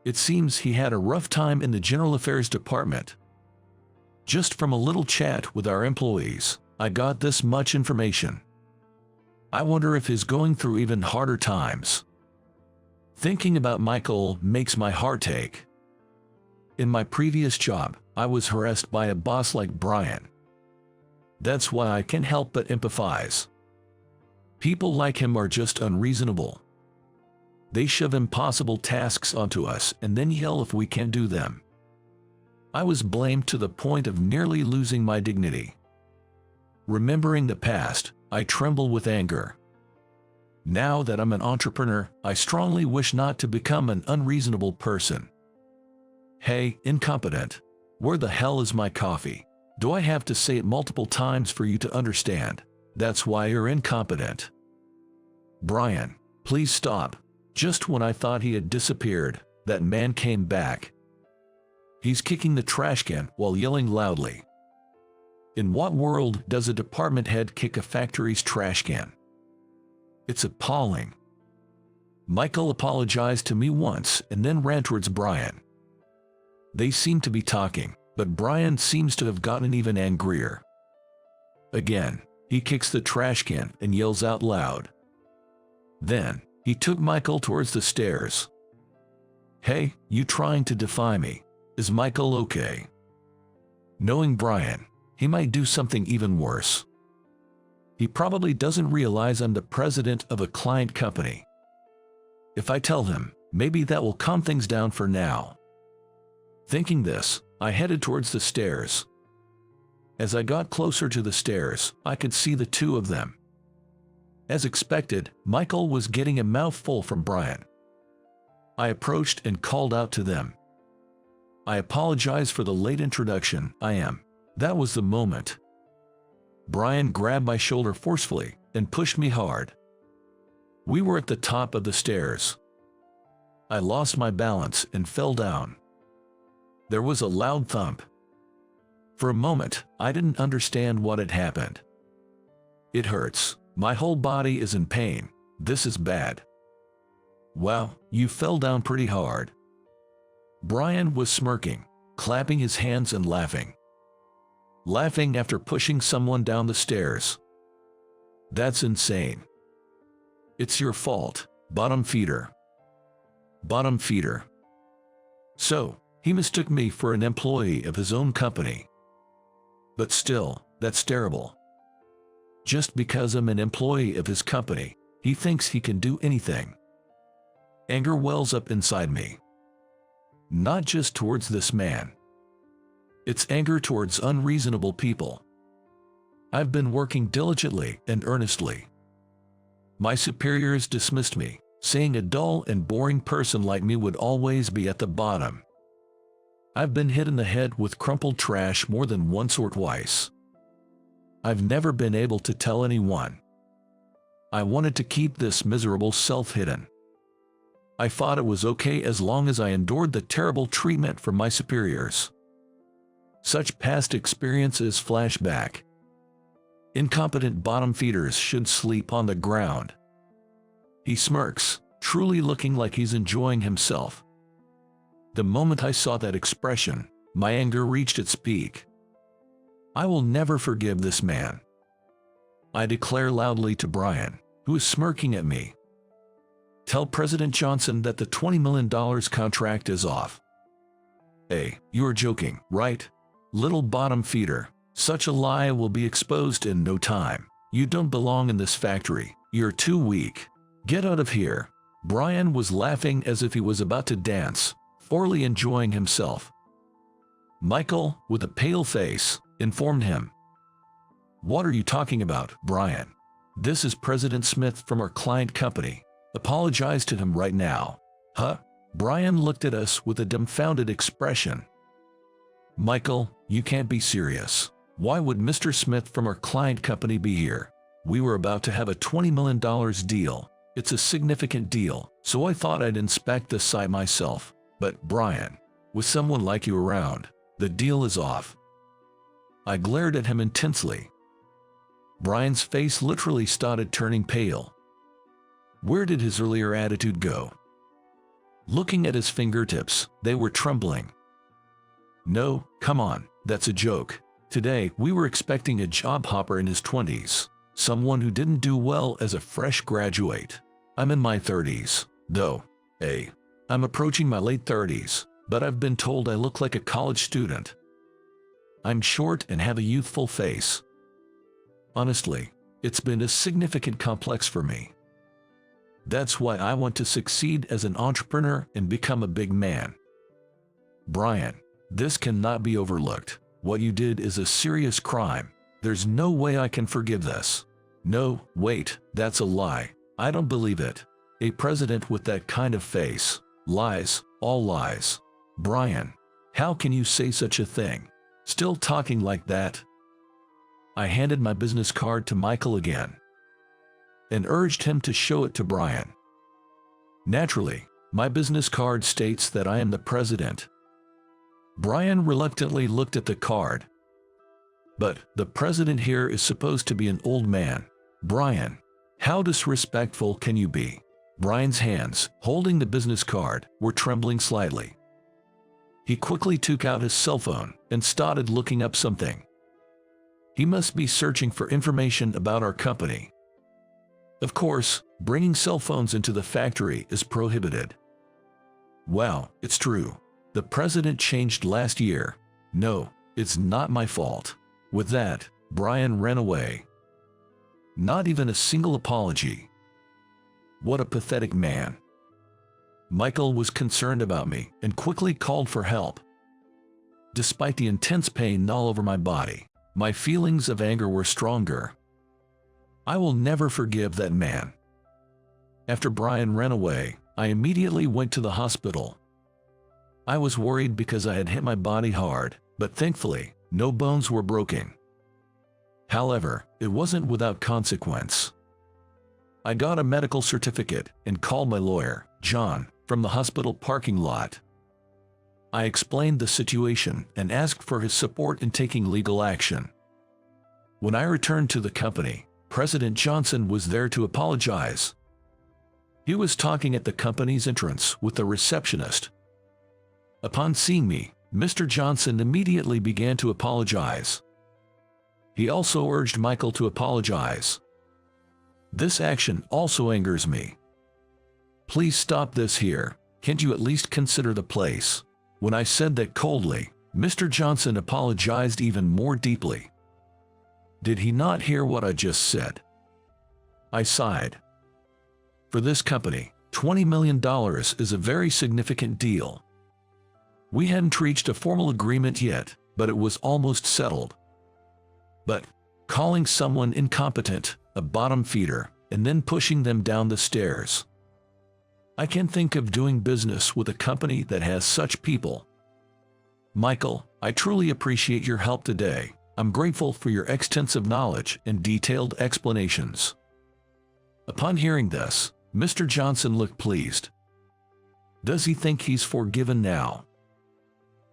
A: It seems he had a rough time in the General Affairs Department. Just from a little chat with our employees, I got this much information. I wonder if he's going through even harder times. Thinking about Michael makes my heart ache. In my previous job, I was harassed by a boss like Brian. That's why I can't help but empathize. People like him are just unreasonable. They shove impossible tasks onto us and then yell if we can't do them. I was blamed to the point of nearly losing my dignity. Remembering the past, I tremble with anger. Now that I'm an entrepreneur, I strongly wish not to become an unreasonable person. Hey, incompetent, where the hell is my coffee? Do I have to say it multiple times for you to understand? That's why you're incompetent. Brian, please stop. Just when I thought he had disappeared, that man came back. He's kicking the trash can while yelling loudly. In what world does a department head kick a factory's trash can? It's appalling. Michael apologized to me once and then ran towards Brian. They seem to be talking, but Brian seems to have gotten even angrier. Again, he kicks the trash can and yells out loud. Then, he took Michael towards the stairs. "Hey, you trying to defy me? Is Michael okay?" Knowing Brian, he might do something even worse. He probably doesn't realize I'm the president of a client company. If I tell him, maybe that will calm things down for now. Thinking this, I headed towards the stairs. As I got closer to the stairs, I could see the two of them. As expected, Michael was getting a mouthful from Brian. I approached and called out to them. "I apologize for the late introduction, That was the moment. Brian grabbed my shoulder forcefully and pushed me hard. We were at the top of the stairs. I lost my balance and fell down. There was a loud thump. For a moment, I didn't understand what had happened. It hurts. My whole body is in pain. This is bad. Wow, you fell down pretty hard. Brian was smirking, clapping his hands and laughing. Laughing after pushing someone down the stairs. That's insane. It's your fault, bottom feeder. Bottom feeder. So, he mistook me for an employee of his own company. But still, that's terrible. Just because I'm an employee of his company, he thinks he can do anything. Anger wells up inside me. Not just towards this man. It's anger towards unreasonable people. I've been working diligently and earnestly. My superiors dismissed me, saying a dull and boring person like me would always be at the bottom. I've been hit in the head with crumpled trash more than once or twice. I've never been able to tell anyone. I wanted to keep this miserable self hidden. I thought it was okay as long as I endured the terrible treatment from my superiors. Such past experiences flash back. Incompetent bottom feeders should sleep on the ground. He smirks, truly looking like he's enjoying himself. The moment I saw that expression, my anger reached its peak. I will never forgive this man. I declare loudly to Brian, who is smirking at me. Tell President Johnson that the $20 million contract is off. Hey, you're joking, right? Little bottom feeder, such a lie will be exposed in no time. You don't belong in this factory. You're too weak. Get out of here. Brian was laughing as if he was about to dance, thoroughly enjoying himself. Michael, with a pale face, informed him. What are you talking about, Brian? This is President Smith from our client company. Apologize to him right now. Huh? Brian looked at us with a dumbfounded expression. Michael, you can't be serious. Why would Mr. Smith from our client company be here? We were about to have a $20 million deal. It's a significant deal, so I thought I'd inspect the site myself. But, Brian, with someone like you around, the deal is off. I glared at him intensely. Brian's face literally started turning pale. Where did his earlier attitude go? Looking at his fingertips, they were trembling. No, come on, that's a joke. Today, we were expecting a job hopper in his 20s, someone who didn't do well as a fresh graduate. I'm in my 30s, though. Hey, I'm approaching my late 30s, but I've been told I look like a college student. I'm short and have a youthful face. Honestly, it's been a significant complex for me. That's why I want to succeed as an entrepreneur and become a big man. Brian, this cannot be overlooked. What you did is a serious crime. There's no way I can forgive this. No, wait, that's a lie. I don't believe it. A president with that kind of face. Lies, all lies. Brian, how can you say such a thing? Still talking like that? I handed my business card to Michael again and urged him to show it to Brian. Naturally, my business card states that I am the president. Brian reluctantly looked at the card. But the president here is supposed to be an old man. Brian, How disrespectful can you be? Brian's hands, holding the business card, were trembling slightly. He quickly took out his cell phone and started looking up something. He must be searching for information about our company. Of course, bringing cell phones into the factory is prohibited. Wow, it's true. The president changed last year. No, it's not my fault. With that, Brian ran away. Not even a single apology. What a pathetic man. Michael was concerned about me and quickly called for help. Despite the intense pain all over my body, my feelings of anger were stronger. I will never forgive that man. After Brian ran away, I immediately went to the hospital. I was worried because I had hit my body hard, but thankfully, no bones were broken. However, it wasn't without consequence. I got a medical certificate and called my lawyer, John, from the hospital parking lot. I explained the situation and asked for his support in taking legal action. When I returned to the company, President Johnson was there to apologize. He was talking at the company's entrance with the receptionist. Upon seeing me, Mr. Johnson immediately began to apologize. He also urged Michael to apologize. This action also angers me. Please stop this here. Can't you at least consider the place? When I said that coldly, Mr. Johnson apologized even more deeply. Did he not hear what I just said? I sighed. For this company, $20 million is a very significant deal. We hadn't reached a formal agreement yet, but it was almost settled. But calling someone incompetent, a bottom feeder, and then pushing them down the stairs. I can't think of doing business with a company that has such people. Michael, I truly appreciate your help today. I'm grateful for your extensive knowledge and detailed explanations. Upon hearing this, Mr. Johnson looked pleased. Does he think he's forgiven now?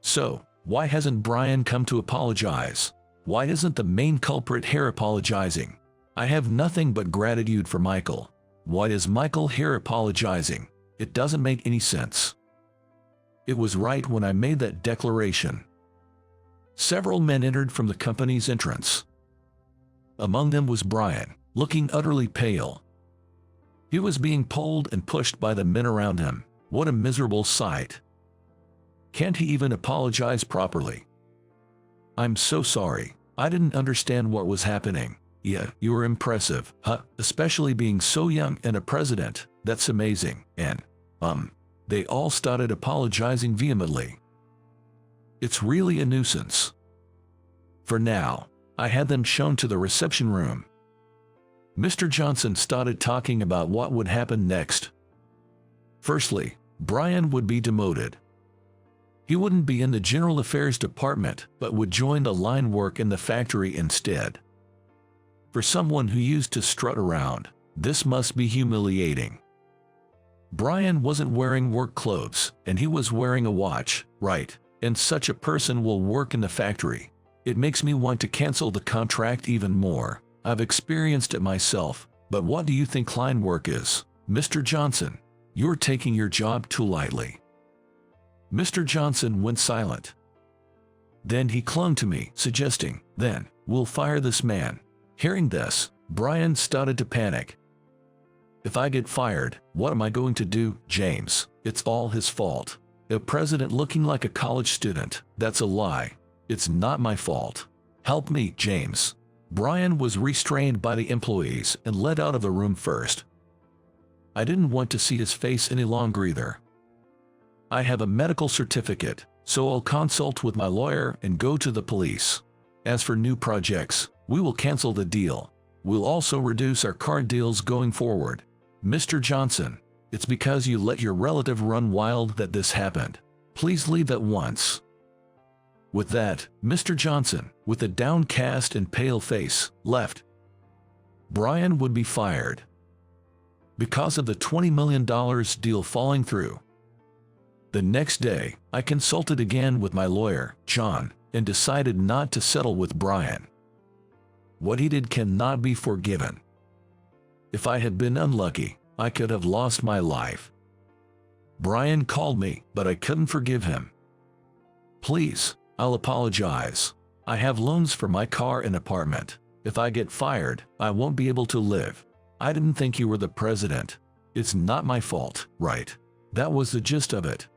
A: So, why hasn't Brian come to apologize? Why isn't the main culprit here apologizing? I have nothing but gratitude for Michael. Why is Michael here apologizing? It doesn't make any sense. It was right when I made that declaration. Several men entered from the company's entrance. Among them was Brian, looking utterly pale. He was being pulled and pushed by the men around him. What a miserable sight. Can't he even apologize properly? I'm so sorry. I didn't understand what was happening. Yeah, you were impressive, huh? Especially being so young and a president. That's amazing. And, they all started apologizing vehemently. It's really a nuisance. For now, I had them shown to the reception room. Mr. Johnson started talking about what would happen next. Firstly, Brian would be demoted. He wouldn't be in the General Affairs Department, but would join the line work in the factory instead. For someone who used to strut around, this must be humiliating. Brian wasn't wearing work clothes, and he was wearing a watch, right? And such a person will work in the factory. It makes me want to cancel the contract even more. I've experienced it myself, but what do you think line work is? Mr. Johnson, you're taking your job too lightly. Mr. Johnson went silent. Then he clung to me, suggesting, then, we'll fire this man. Hearing this, Brian started to panic. If I get fired, what am I going to do, James? It's all his fault. A president looking like a college student, that's a lie. It's not my fault. Help me, James. Brian was restrained by the employees and led out of the room first. I didn't want to see his face any longer either. I have a medical certificate, so I'll consult with my lawyer and go to the police. As for new projects, we will cancel the deal. We'll also reduce our current deals going forward. Mr. Johnson, it's because you let your relative run wild that this happened. Please leave at once. With that, Mr. Johnson, with a downcast and pale face, left. Brian would be fired because of the $20 million deal falling through. The next day, I consulted again with my lawyer, John, and decided not to settle with Brian. What he did cannot be forgiven. If I had been unlucky, I could have lost my life. Brian called me, but I couldn't forgive him. Please, I'll apologize. I have loans for my car and apartment. If I get fired, I won't be able to live. I didn't think you were the president. It's not my fault, right? That was the gist of it.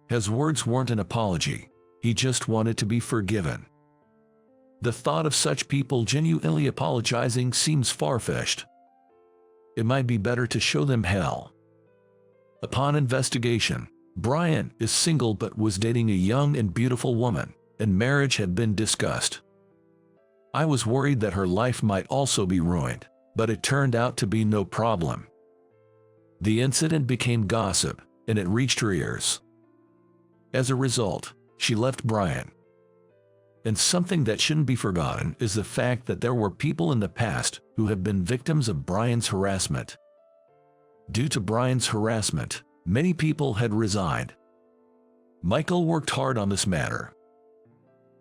A: His words weren't an apology. He just wanted to be forgiven. The thought of such people genuinely apologizing seems far-fetched. It might be better to show them hell. Upon investigation, Brian is single but was dating a young and beautiful woman, and marriage had been discussed. I was worried that her life might also be ruined, but it turned out to be no problem. The incident became gossip, and it reached her ears. As a result, she left Brian. And something that shouldn't be forgotten is the fact that there were people in the past who have been victims of Brian's harassment. Due to Brian's harassment, many people had resigned. Michael worked hard on this matter.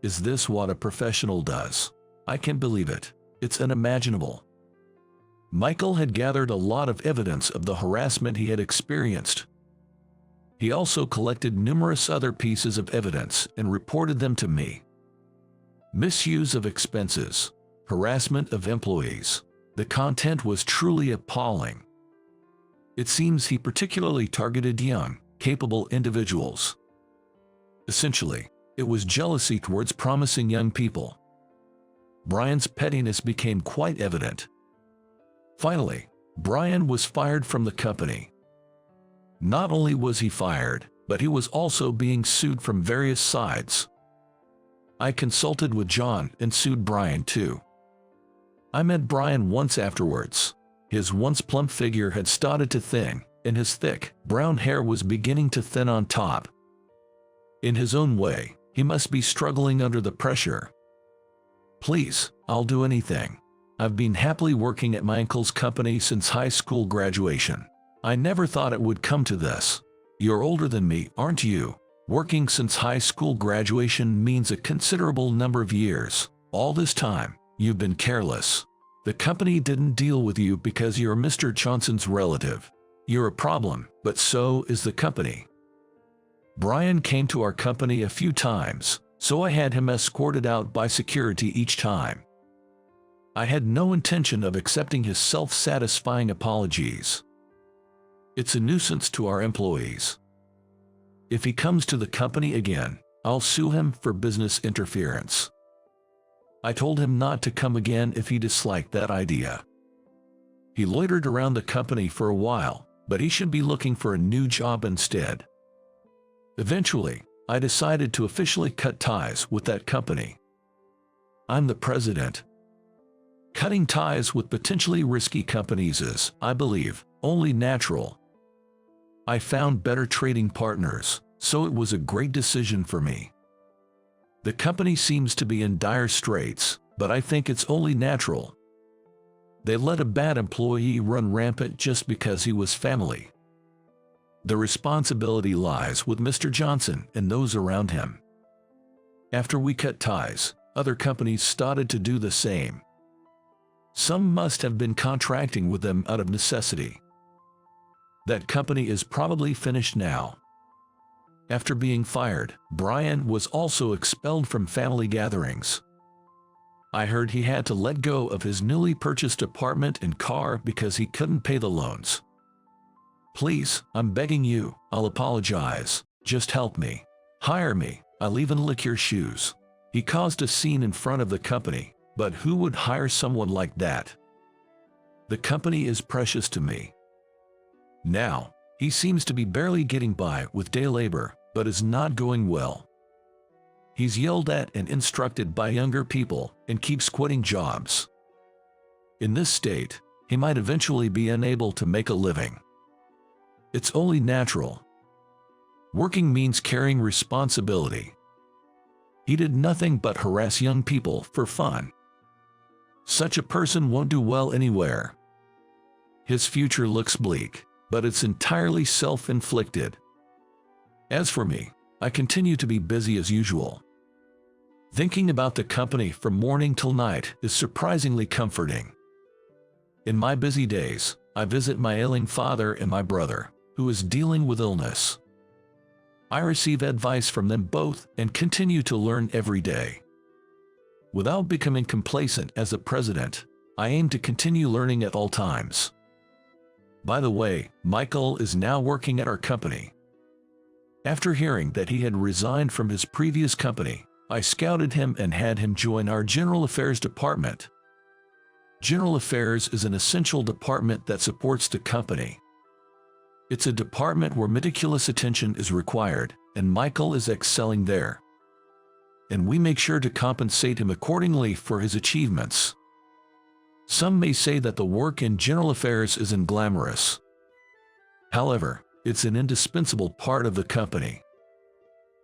A: Is this what a professional does? I can't believe it. It's unimaginable. Michael had gathered a lot of evidence of the harassment he had experienced. He also collected numerous other pieces of evidence and reported them to me. Misuse of expenses, harassment of employees. The content was truly appalling. It seems he particularly targeted young, capable individuals. Essentially, it was jealousy towards promising young people. Brian's pettiness became quite evident. Finally, Brian was fired from the company. Not only was he fired, but he was also being sued from various sides. I consulted with John and sued Brian too. I met Brian once afterwards. His once plump figure had started to thin, and his thick, brown hair was beginning to thin on top. In his own way, he must be struggling under the pressure. Please, I'll do anything. I've been happily working at my uncle's company since high school graduation. I never thought it would come to this. You're older than me, aren't you? Working since high school graduation means a considerable number of years. All this time, you've been careless. The company didn't deal with you because you're Mr. Johnson's relative. You're a problem, but so is the company. Brian came to our company a few times, so I had him escorted out by security each time. I had no intention of accepting his self-satisfying apologies. It's a nuisance to our employees. If he comes to the company again, I'll sue him for business interference. I told him not to come again if he disliked that idea. He loitered around the company for a while, but he should be looking for a new job instead. Eventually, I decided to officially cut ties with that company. I'm the president. Cutting ties with potentially risky companies is, I believe, only natural. I found better trading partners, so it was a great decision for me. The company seems to be in dire straits, but I think it's only natural. They let a bad employee run rampant just because he was family. The responsibility lies with Mr. Johnson and those around him. After we cut ties, other companies started to do the same. Some must have been contracting with them out of necessity. That company is probably finished now. After being fired, Brian was also expelled from family gatherings. I heard he had to let go of his newly purchased apartment and car because he couldn't pay the loans. Please, I'm begging you, I'll apologize. Just help me. Hire me. I'll even lick your shoes. He caused a scene in front of the company, but who would hire someone like that? The company is precious to me. Now, he seems to be barely getting by with day labor, but is not going well. He's yelled at and instructed by younger people and keeps quitting jobs. In this state, he might eventually be unable to make a living. It's only natural. Working means carrying responsibility. He did nothing but harass young people for fun. Such a person won't do well anywhere. His future looks bleak, but it's entirely self-inflicted. As for me, I continue to be busy as usual. Thinking about the company from morning till night is surprisingly comforting. In my busy days, I visit my ailing father and my brother, who is dealing with illness. I receive advice from them both and continue to learn every day. Without becoming complacent as a president, I aim to continue learning at all times. By the way, Michael is now working at our company. After hearing that he had resigned from his previous company, I scouted him and had him join our General Affairs department. General Affairs is an essential department that supports the company. It's a department where meticulous attention is required, and Michael is excelling there. And we make sure to compensate him accordingly for his achievements. Some may say that the work in General Affairs isn't glamorous. However, it's an indispensable part of the company.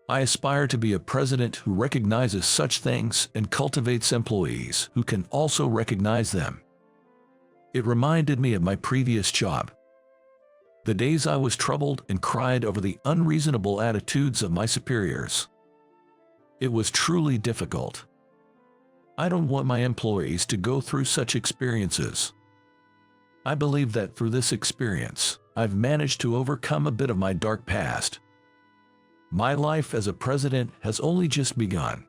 A: I aspire to be a president who recognizes such things and cultivates employees who can also recognize them. It reminded me of my previous job. The days I was troubled and cried over the unreasonable attitudes of my superiors. It was truly difficult. I don't want my employees to go through such experiences. I believe that through this experience, I've managed to overcome a bit of my dark past. My life as a president has only just begun.